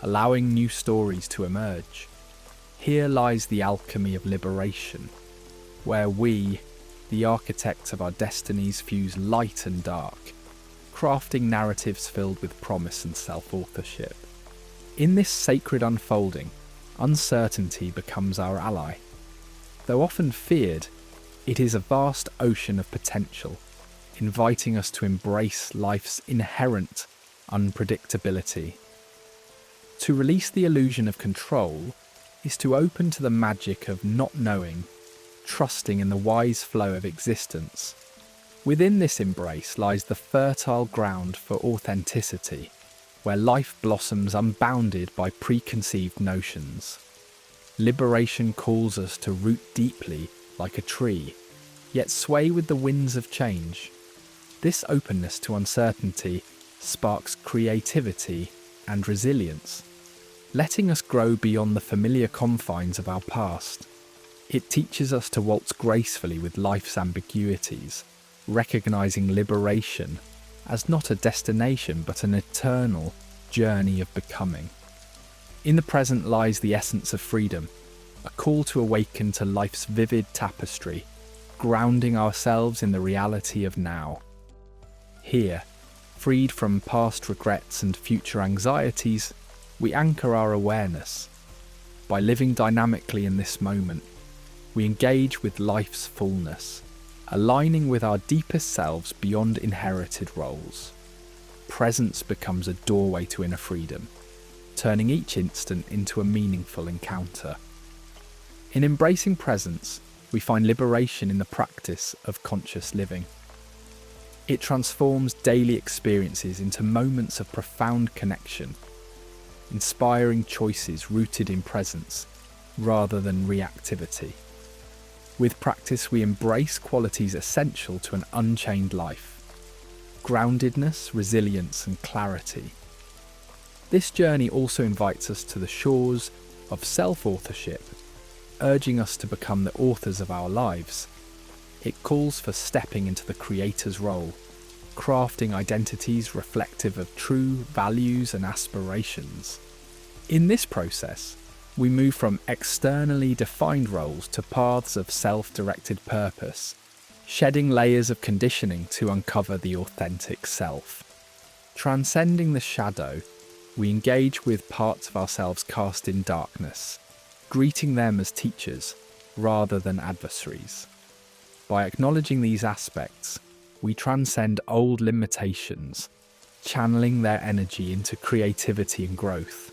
allowing new stories to emerge. Here lies the alchemy of liberation, where we, the architects of our destinies, fuse light and dark, crafting narratives filled with promise and self-authorship. In this sacred unfolding, uncertainty becomes our ally. Though often feared, it is a vast ocean of potential, inviting us to embrace life's inherent unpredictability. To release the illusion of control is to open to the magic of not knowing, trusting in the wise flow of existence. Within this embrace lies the fertile ground for authenticity, where life blossoms unbounded by preconceived notions. Liberation calls us to root deeply like a tree, yet sway with the winds of change. This openness to uncertainty sparks creativity and resilience, letting us grow beyond the familiar confines of our past. It teaches us to waltz gracefully with life's ambiguities, recognizing liberation as not a destination but an eternal journey of becoming. In the present lies the essence of freedom, a call to awaken to life's vivid tapestry, grounding ourselves in the reality of now. Here, freed from past regrets and future anxieties, we anchor our awareness. By living dynamically in this moment, we engage with life's fullness, aligning with our deepest selves beyond inherited roles. Presence becomes a doorway to inner freedom, turning each instant into a meaningful encounter. In embracing presence, we find liberation in the practice of conscious living. It transforms daily experiences into moments of profound connection, inspiring choices rooted in presence rather than reactivity. With practice, we embrace qualities essential to an unchained life: groundedness, resilience, and clarity. This journey also invites us to the shores of self-authorship, urging us to become the authors of our lives. It calls for stepping into the creator's role, crafting identities reflective of true values and aspirations. In this process, we move from externally defined roles to paths of self-directed purpose, shedding layers of conditioning to uncover the authentic self. Transcending the shadow, we engage with parts of ourselves cast in darkness, greeting them as teachers rather than adversaries. By acknowledging these aspects, we transcend old limitations, channeling their energy into creativity and growth.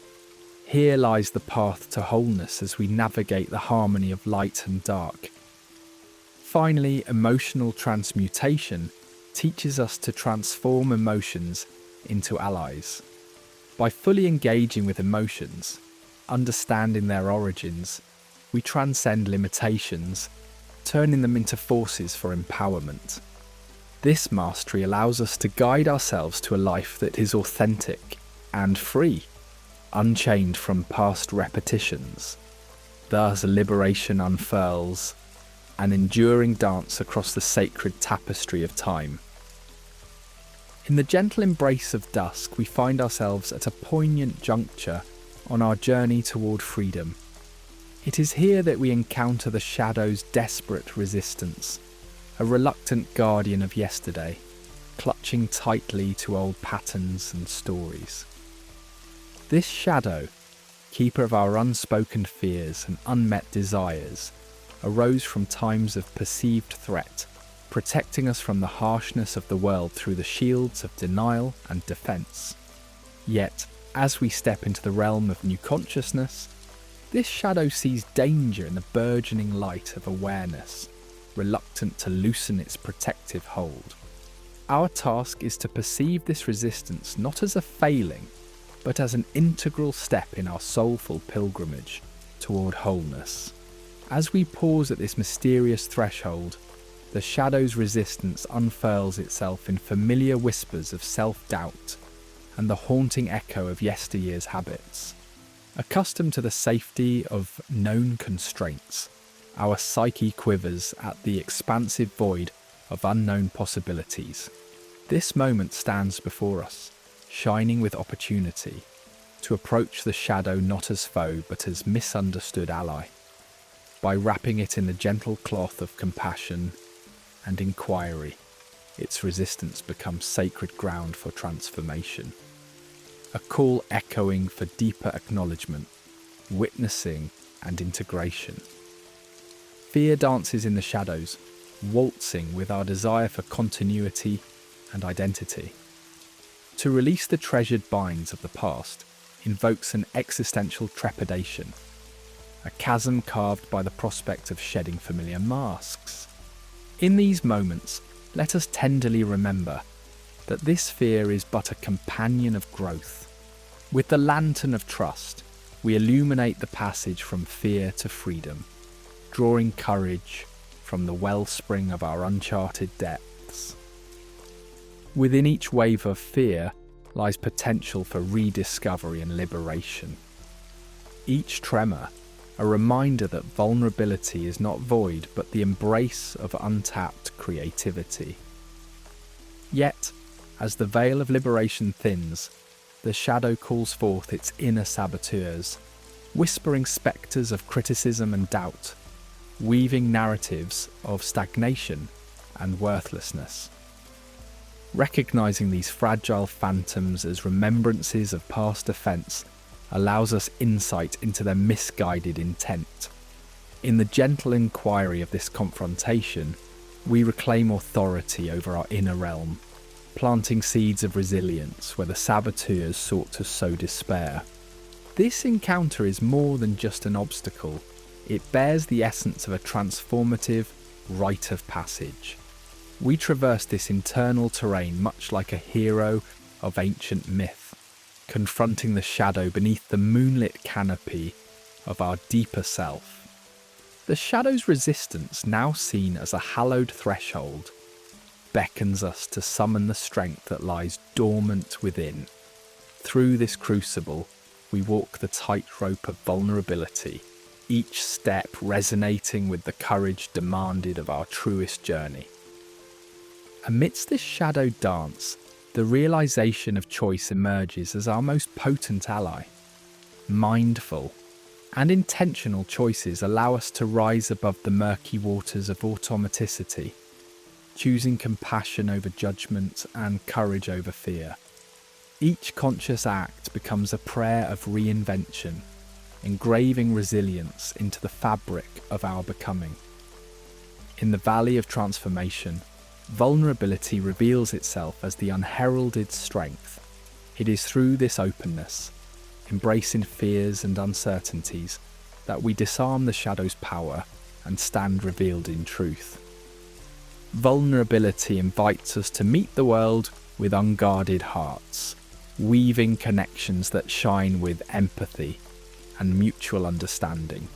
Here lies the path to wholeness as we navigate the harmony of light and dark. Finally, emotional transmutation teaches us to transform emotions into allies. By fully engaging with emotions, understanding their origins, we transcend limitations, turning them into forces for empowerment. This mastery allows us to guide ourselves to a life that is authentic and free, unchained from past repetitions. Thus, liberation unfurls, an enduring dance across the sacred tapestry of time. In the gentle embrace of dusk, we find ourselves at a poignant juncture on our journey toward freedom. It is here that we encounter the shadow's desperate resistance, a reluctant guardian of yesterday, clutching tightly to old patterns and stories. This shadow, keeper of our unspoken fears and unmet desires, arose from times of perceived threat, protecting us from the harshness of the world through the shields of denial and defense. Yet, as we step into the realm of new consciousness, this shadow sees danger in the burgeoning light of awareness, reluctant to loosen its protective hold. Our task is to perceive this resistance not as a failing, but as an integral step in our soulful pilgrimage toward wholeness. As we pause at this mysterious threshold, the shadow's resistance unfurls itself in familiar whispers of self-doubt and the haunting echo of yesteryear's habits. Accustomed to the safety of known constraints, our psyche quivers at the expansive void of unknown possibilities. This moment stands before us, shining with opportunity, to approach the shadow not as foe but as misunderstood ally. By wrapping it in the gentle cloth of compassion and inquiry, its resistance becomes sacred ground for transformation. A call echoing for deeper acknowledgement, witnessing, and integration. Fear dances in the shadows, waltzing with our desire for continuity and identity. To release the treasured binds of the past invokes an existential trepidation, a chasm carved by the prospect of shedding familiar masks. In these moments, let us tenderly remember that this fear is but a companion of growth. With the lantern of trust, we illuminate the passage from fear to freedom, drawing courage from the wellspring of our uncharted depths. Within each wave of fear lies potential for rediscovery and liberation. Each tremor, a reminder that vulnerability is not void but the embrace of untapped creativity. Yet, as the veil of liberation thins, the shadow calls forth its inner saboteurs, whispering spectres of criticism and doubt, weaving narratives of stagnation and worthlessness. Recognizing these fragile phantoms as remembrances of past offense allows us insight into their misguided intent. In the gentle inquiry of this confrontation, we reclaim authority over our inner realm, planting seeds of resilience where the saboteurs sought to sow despair. This encounter is more than just an obstacle. It bears the essence of a transformative rite of passage. We traverse this internal terrain much like a hero of ancient myth, confronting the shadow beneath the moonlit canopy of our deeper self. The shadow's resistance, now seen as a hallowed threshold, beckons us to summon the strength that lies dormant within. Through this crucible, we walk the tightrope of vulnerability, each step resonating with the courage demanded of our truest journey. Amidst this shadow dance, the realization of choice emerges as our most potent ally. Mindful and intentional choices allow us to rise above the murky waters of automaticity, choosing compassion over judgment and courage over fear. Each conscious act becomes a prayer of reinvention, engraving resilience into the fabric of our becoming. In the valley of transformation, vulnerability reveals itself as the unheralded strength. It is through this openness, embracing fears and uncertainties, that we disarm the shadow's power and stand revealed in truth. Vulnerability invites us to meet the world with unguarded hearts, weaving connections that shine with empathy and mutual understanding.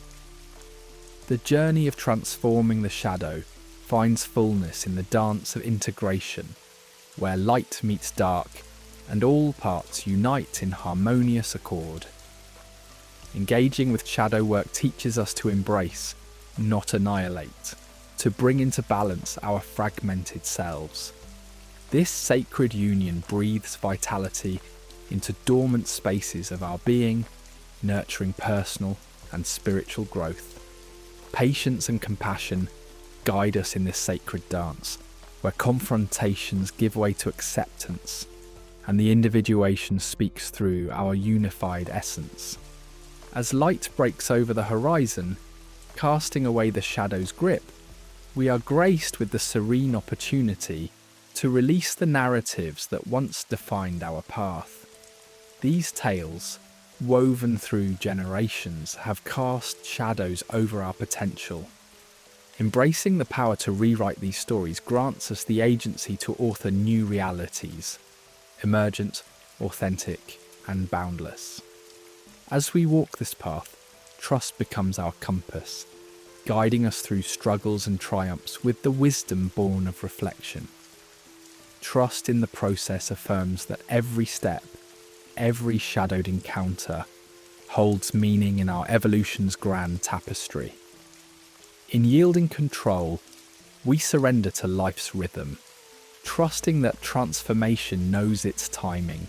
The journey of transforming the shadow finds fullness in the dance of integration, where light meets dark and all parts unite in harmonious accord. Engaging with shadow work teaches us to embrace, not annihilate, to bring into balance our fragmented selves. This sacred union breathes vitality into dormant spaces of our being, nurturing personal and spiritual growth. Patience and compassion guide us in this sacred dance, where confrontations give way to acceptance, and the individuation speaks through our unified essence. As light breaks over the horizon, casting away the shadow's grip, we are graced with the serene opportunity to release the narratives that once defined our path. These tales, woven through generations, have cast shadows over our potential. Embracing the power to rewrite these stories grants us the agency to author new realities, emergent, authentic, and boundless. As we walk this path, trust becomes our compass, guiding us through struggles and triumphs with the wisdom born of reflection. Trust in the process affirms that every step, every shadowed encounter, holds meaning in our evolution's grand tapestry. In yielding control, we surrender to life's rhythm, trusting that transformation knows its timing.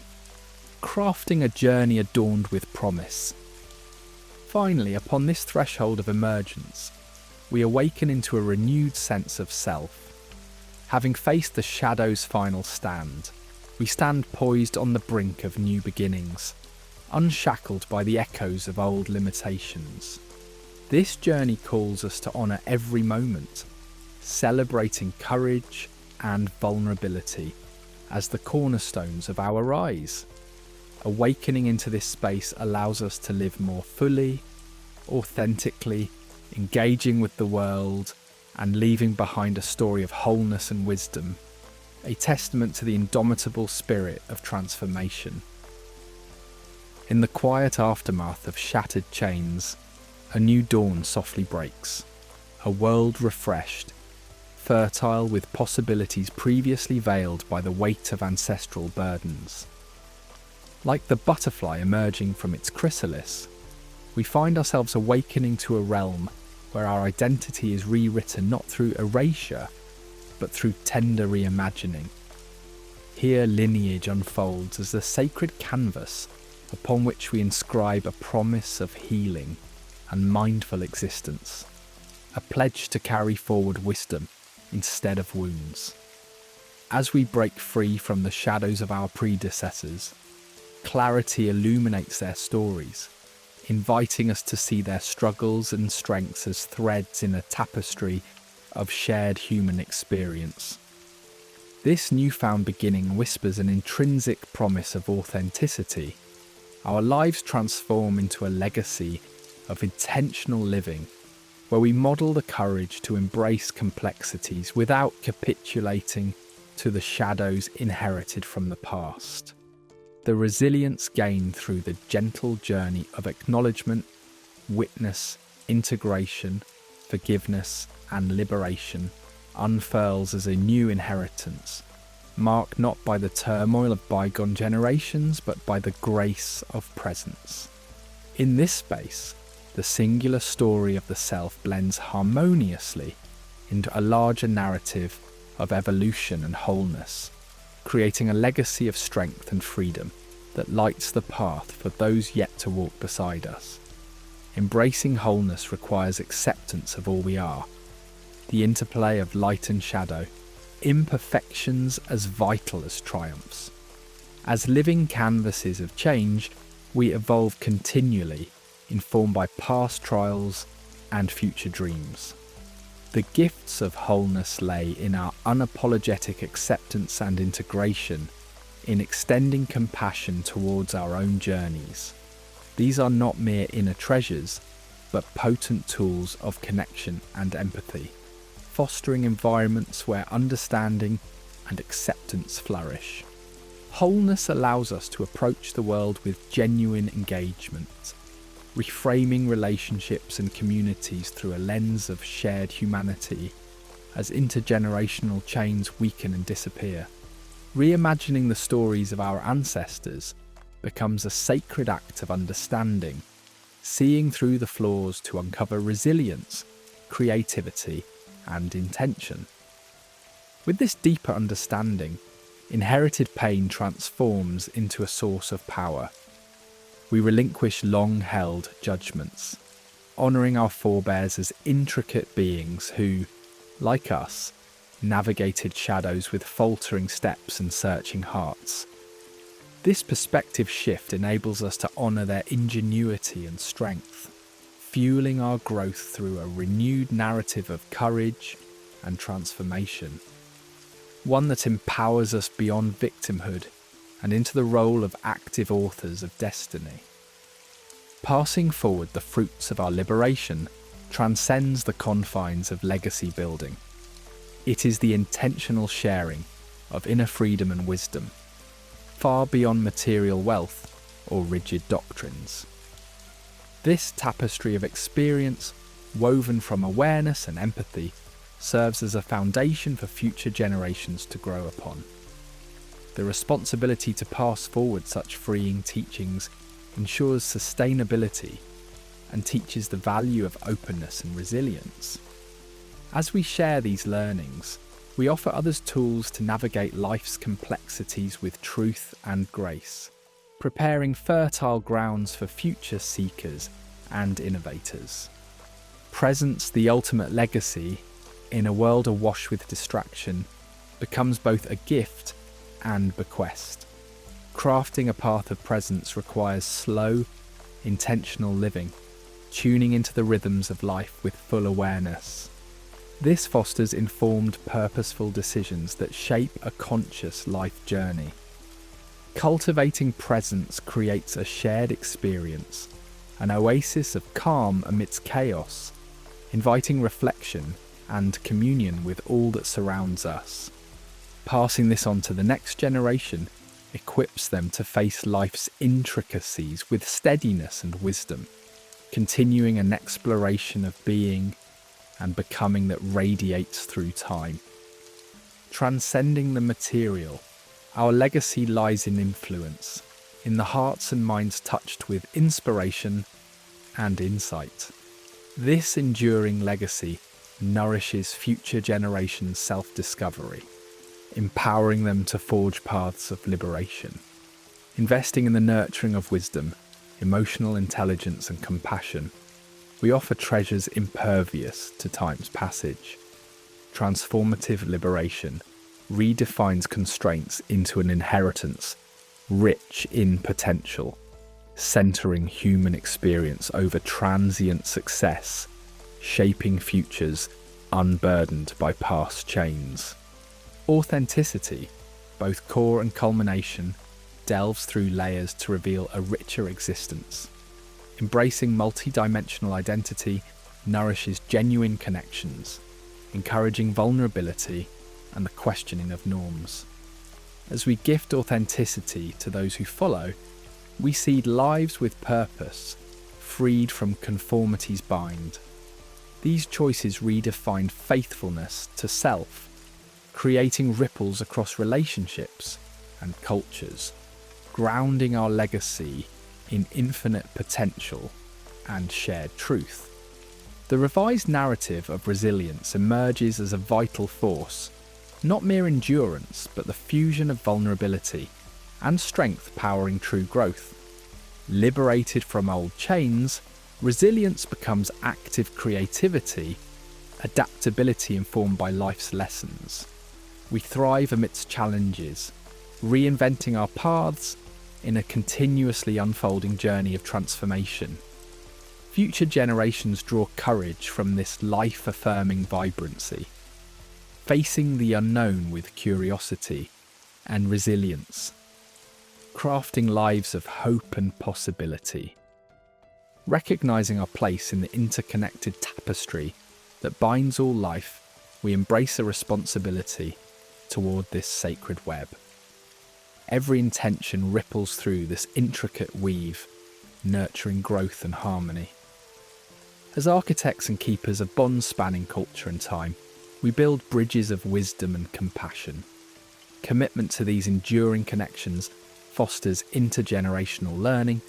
crafting a journey adorned with promise. Finally, upon this threshold of emergence, we awaken into a renewed sense of self. Having faced the shadow's final stand, we stand poised on the brink of new beginnings, unshackled by the echoes of old limitations. This journey calls us to honour every moment, celebrating courage and vulnerability as the cornerstones of our rise. Awakening into this space allows us to live more fully, authentically, engaging with the world, and leaving behind a story of wholeness and wisdom, a testament to the indomitable spirit of transformation. In the quiet aftermath of shattered chains, a new dawn softly breaks, a world refreshed, fertile with possibilities previously veiled by the weight of ancestral burdens. Like the butterfly emerging from its chrysalis, we find ourselves awakening to a realm where our identity is rewritten not through erasure, but through tender reimagining. Here lineage unfolds as the sacred canvas upon which we inscribe a promise of healing and mindful existence, a pledge to carry forward wisdom instead of wounds. As we break free from the shadows of our predecessors, clarity illuminates their stories, inviting us to see their struggles and strengths as threads in a tapestry of shared human experience. This newfound beginning whispers an intrinsic promise of authenticity. Our lives transform into a legacy of intentional living, where we model the courage to embrace complexities without capitulating to the shadows inherited from the past. The resilience gained through the gentle journey of acknowledgement, witness, integration, forgiveness, and liberation unfurls as a new inheritance, marked not by the turmoil of bygone generations, but by the grace of presence. In this space, the singular story of the self blends harmoniously into a larger narrative of evolution and wholeness, creating a legacy of strength and freedom that lights the path for those yet to walk beside us. Embracing wholeness requires acceptance of all we are, the interplay of light and shadow, imperfections as vital as triumphs. As living canvases of change, we evolve continually, informed by past trials and future dreams. The gifts of wholeness lay in our unapologetic acceptance and integration, in extending compassion towards our own journeys. These are not mere inner treasures, but potent tools of connection and empathy, fostering environments where understanding and acceptance flourish. Wholeness allows us to approach the world with genuine engagement, reframing relationships and communities through a lens of shared humanity as intergenerational chains weaken and disappear. Reimagining the stories of our ancestors becomes a sacred act of understanding, seeing through the flaws to uncover resilience, creativity, and intention. With this deeper understanding, inherited pain transforms into a source of power. We relinquish long-held judgments, honouring our forebears as intricate beings who, like us, navigated shadows with faltering steps and searching hearts. This perspective shift enables us to honour their ingenuity and strength, fueling our growth through a renewed narrative of courage and transformation. One that empowers us beyond victimhood and into the role of active authors of destiny. Passing forward the fruits of our liberation transcends the confines of legacy building. It is the intentional sharing of inner freedom and wisdom, far beyond material wealth or rigid doctrines. This tapestry of experience, woven from awareness and empathy, serves as a foundation for future generations to grow upon. The responsibility to pass forward such freeing teachings ensures sustainability and teaches the value of openness and resilience. As we share these learnings, we offer others tools to navigate life's complexities with truth and grace, preparing fertile grounds for future seekers and innovators. Presence, the ultimate legacy, in a world awash with distraction, becomes both a gift and bequest. Crafting a path of presence requires slow, intentional living, tuning into the rhythms of life with full awareness. This fosters informed, purposeful decisions that shape a conscious life journey. Cultivating presence creates a shared experience, an oasis of calm amidst chaos, inviting reflection and communion with all that surrounds us. Passing this on to the next generation equips them to face life's intricacies with steadiness and wisdom, continuing an exploration of being and becoming that radiates through time. Transcending the material, our legacy lies in influence, in the hearts and minds touched with inspiration and insight. This enduring legacy nourishes future generations' self-discovery, empowering them to forge paths of liberation. Investing in the nurturing of wisdom, emotional intelligence and compassion, we offer treasures impervious to time's passage. Transformative liberation redefines constraints into an inheritance rich in potential, centering human experience over transient success, shaping futures unburdened by past chains. Authenticity, both core and culmination, delves through layers to reveal a richer existence. Embracing multidimensional identity nourishes genuine connections, encouraging vulnerability and the questioning of norms. As we gift authenticity to those who follow, we seed lives with purpose, freed from conformity's bind. These choices redefine faithfulness to self, creating ripples across relationships and cultures, grounding our legacy in infinite potential and shared truth. The revised narrative of resilience emerges as a vital force, not mere endurance, but the fusion of vulnerability and strength powering true growth. Liberated from old chains, resilience becomes active creativity, adaptability informed by life's lessons. We thrive amidst challenges, reinventing our paths in a continuously unfolding journey of transformation. Future generations draw courage from this life-affirming vibrancy, facing the unknown with curiosity and resilience, crafting lives of hope and possibility. Recognizing our place in the interconnected tapestry that binds all life, we embrace a responsibility toward this sacred web. Every intention ripples through this intricate weave, nurturing growth and harmony. As architects and keepers of bonds spanning culture and time, we build bridges of wisdom and compassion. Commitment to these enduring connections fosters intergenerational learning,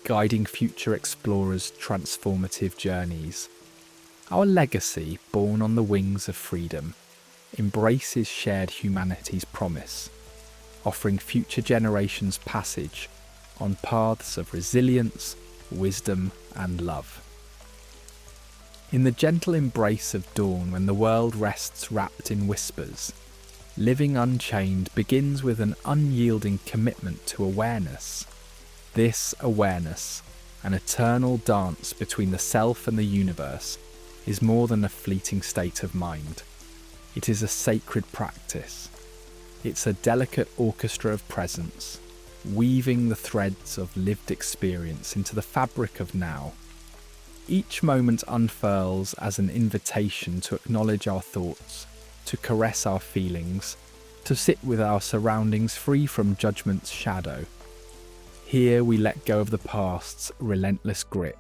guiding future explorers' transformative journeys. Our legacy, born on the wings of freedom, embraces shared humanity's promise, offering future generations passage on paths of resilience, wisdom, and love. In the gentle embrace of dawn when the world rests wrapped in whispers, living unchained begins with an unyielding commitment to awareness. This awareness, an eternal dance between the self and the universe, is more than a fleeting state of mind. It is a sacred practice. It's a delicate orchestra of presence, weaving the threads of lived experience into the fabric of now. Each moment unfurls as an invitation to acknowledge our thoughts, to caress our feelings, to sit with our surroundings free from judgment's shadow. Here we let go of the past's relentless grip,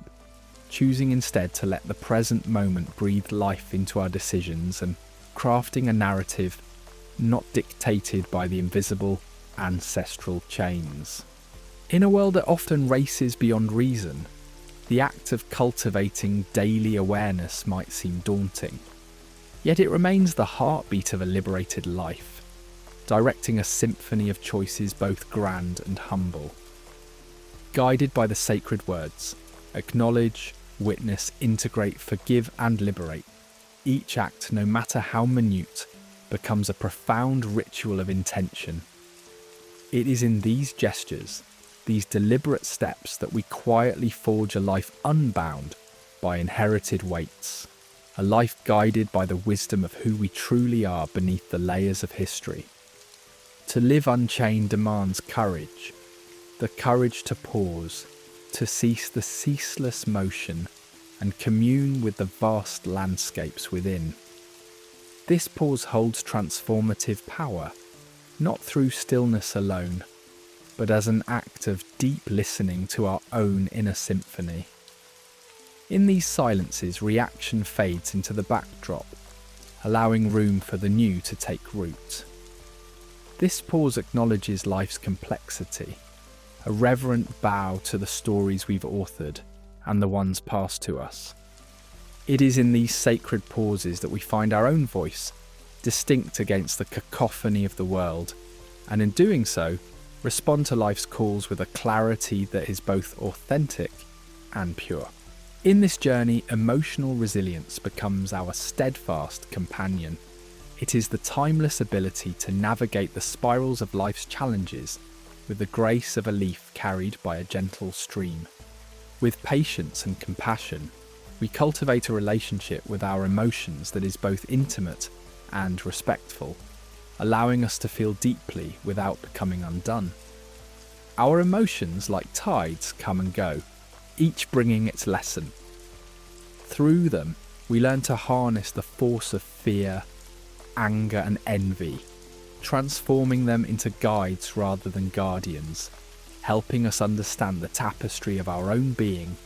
choosing instead to let the present moment breathe life into our decisions and crafting a narrative not dictated by the invisible ancestral chains. In a world that often races beyond reason, the act of cultivating daily awareness might seem daunting. Yet it remains the heartbeat of a liberated life, directing a symphony of choices both grand and humble. Guided by the sacred words, acknowledge, witness, integrate, forgive, and liberate, each act, no matter how minute, becomes a profound ritual of intention. It is in these gestures, these deliberate steps, that we quietly forge a life unbound by inherited weights, a life guided by the wisdom of who we truly are beneath the layers of history. To live unchained demands courage, the courage to pause, to cease the ceaseless motion, and commune with the vast landscapes within. This pause holds transformative power, not through stillness alone, but as an act of deep listening to our own inner symphony. In these silences, reaction fades into the backdrop, allowing room for the new to take root. This pause acknowledges life's complexity, a reverent bow to the stories we've authored and the ones passed to us. It is in these sacred pauses that we find our own voice, distinct against the cacophony of the world, and in doing so, respond to life's calls with a clarity that is both authentic and pure. In this journey, emotional resilience becomes our steadfast companion. It is the timeless ability to navigate the spirals of life's challenges with the grace of a leaf carried by a gentle stream. With patience and compassion, we cultivate a relationship with our emotions that is both intimate and respectful, allowing us to feel deeply without becoming undone. Our emotions, like tides, come and go, each bringing its lesson. Through them, we learn to harness the force of fear, anger, and envy, transforming them into guides rather than guardians, helping us understand the tapestry of our own being.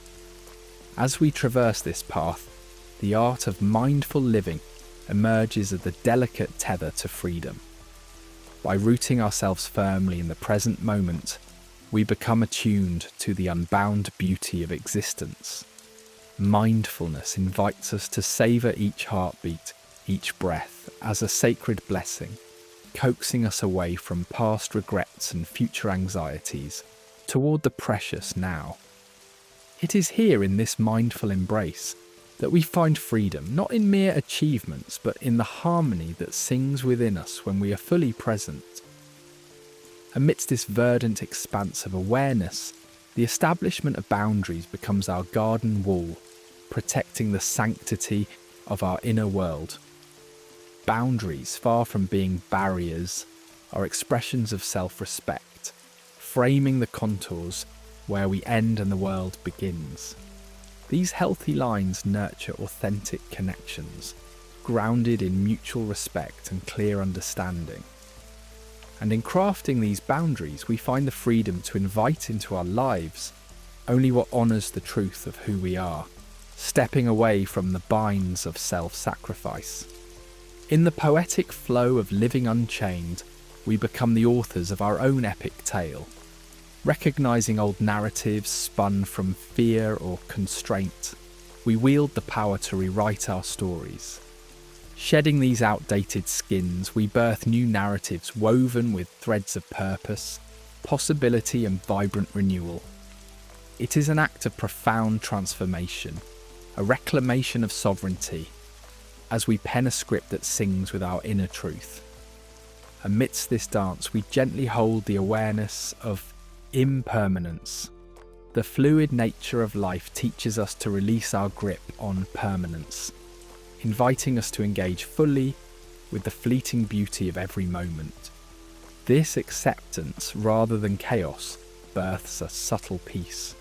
As we traverse this path, the art of mindful living emerges as the delicate tether to freedom. By rooting ourselves firmly in the present moment, we become attuned to the unbound beauty of existence. Mindfulness invites us to savour each heartbeat, each breath, as a sacred blessing, coaxing us away from past regrets and future anxieties toward the precious now. It is here in this mindful embrace that we find freedom, not in mere achievements, but in the harmony that sings within us when we are fully present. Amidst this verdant expanse of awareness, the establishment of boundaries becomes our garden wall, protecting the sanctity of our inner world. Boundaries, far from being barriers, are expressions of self-respect, framing the contours where we end and the world begins. These healthy lines nurture authentic connections, grounded in mutual respect and clear understanding. And in crafting these boundaries, we find the freedom to invite into our lives only what honours the truth of who we are, stepping away from the binds of self-sacrifice. In the poetic flow of living unchained, we become the authors of our own epic tale, recognising old narratives spun from fear or constraint. We wield the power to rewrite our stories. Shedding these outdated skins, we birth new narratives woven with threads of purpose, possibility, and vibrant renewal. It is an act of profound transformation, a reclamation of sovereignty, as we pen a script that sings with our inner truth. Amidst this dance, we gently hold the awareness of impermanence. The fluid nature of life teaches us to release our grip on permanence, inviting us to engage fully with the fleeting beauty of every moment. This acceptance, rather than chaos, births a subtle peace.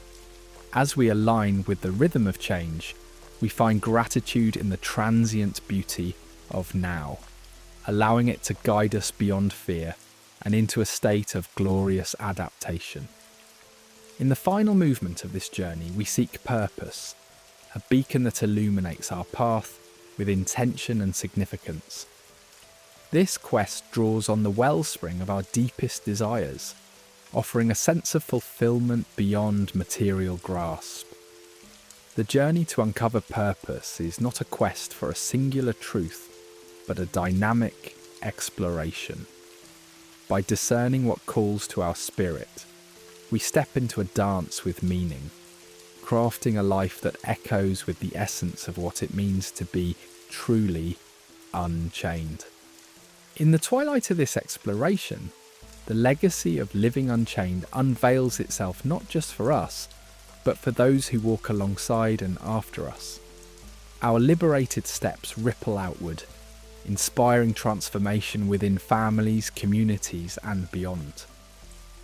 As we align with the rhythm of change, we find gratitude in the transient beauty of now, allowing it to guide us beyond fear and into a state of glorious adaptation. In the final movement of this journey, we seek purpose, a beacon that illuminates our path with intention and significance. This quest draws on the wellspring of our deepest desires, offering a sense of fulfillment beyond material grasp. The journey to uncover purpose is not a quest for a singular truth, but a dynamic exploration. By discerning what calls to our spirit, we step into a dance with meaning, crafting a life that echoes with the essence of what it means to be truly unchained. In the twilight of this exploration, the legacy of living unchained unveils itself not just for us, but for those who walk alongside and after us. Our liberated steps ripple outward, inspiring transformation within families, communities, and beyond.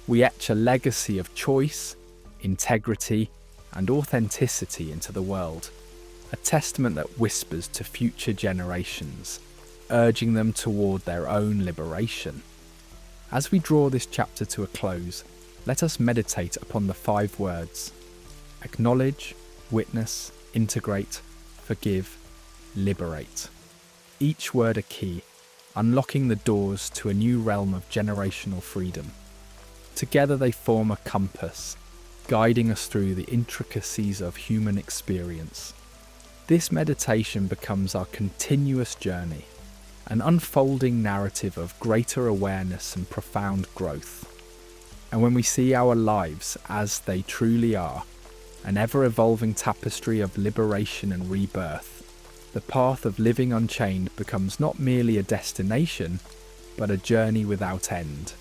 We etch a legacy of choice, integrity, and authenticity into the world, a testament that whispers to future generations, urging them toward their own liberation. As we draw this chapter to a close, let us meditate upon the 5 words: acknowledge, witness, integrate, forgive, liberate. Each word a key, unlocking the doors to a new realm of generational freedom. Together they form a compass, guiding us through the intricacies of human experience. This meditation becomes our continuous journey, an unfolding narrative of greater awareness and profound growth. And when we see our lives as they truly are, an ever-evolving tapestry of liberation and rebirth, the path of living unchained becomes not merely a destination, but a journey without end.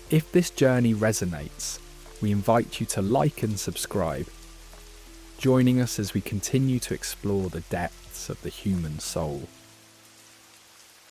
If this journey resonates, we invite you to like and subscribe, joining us as we continue to explore the depths of the human soul.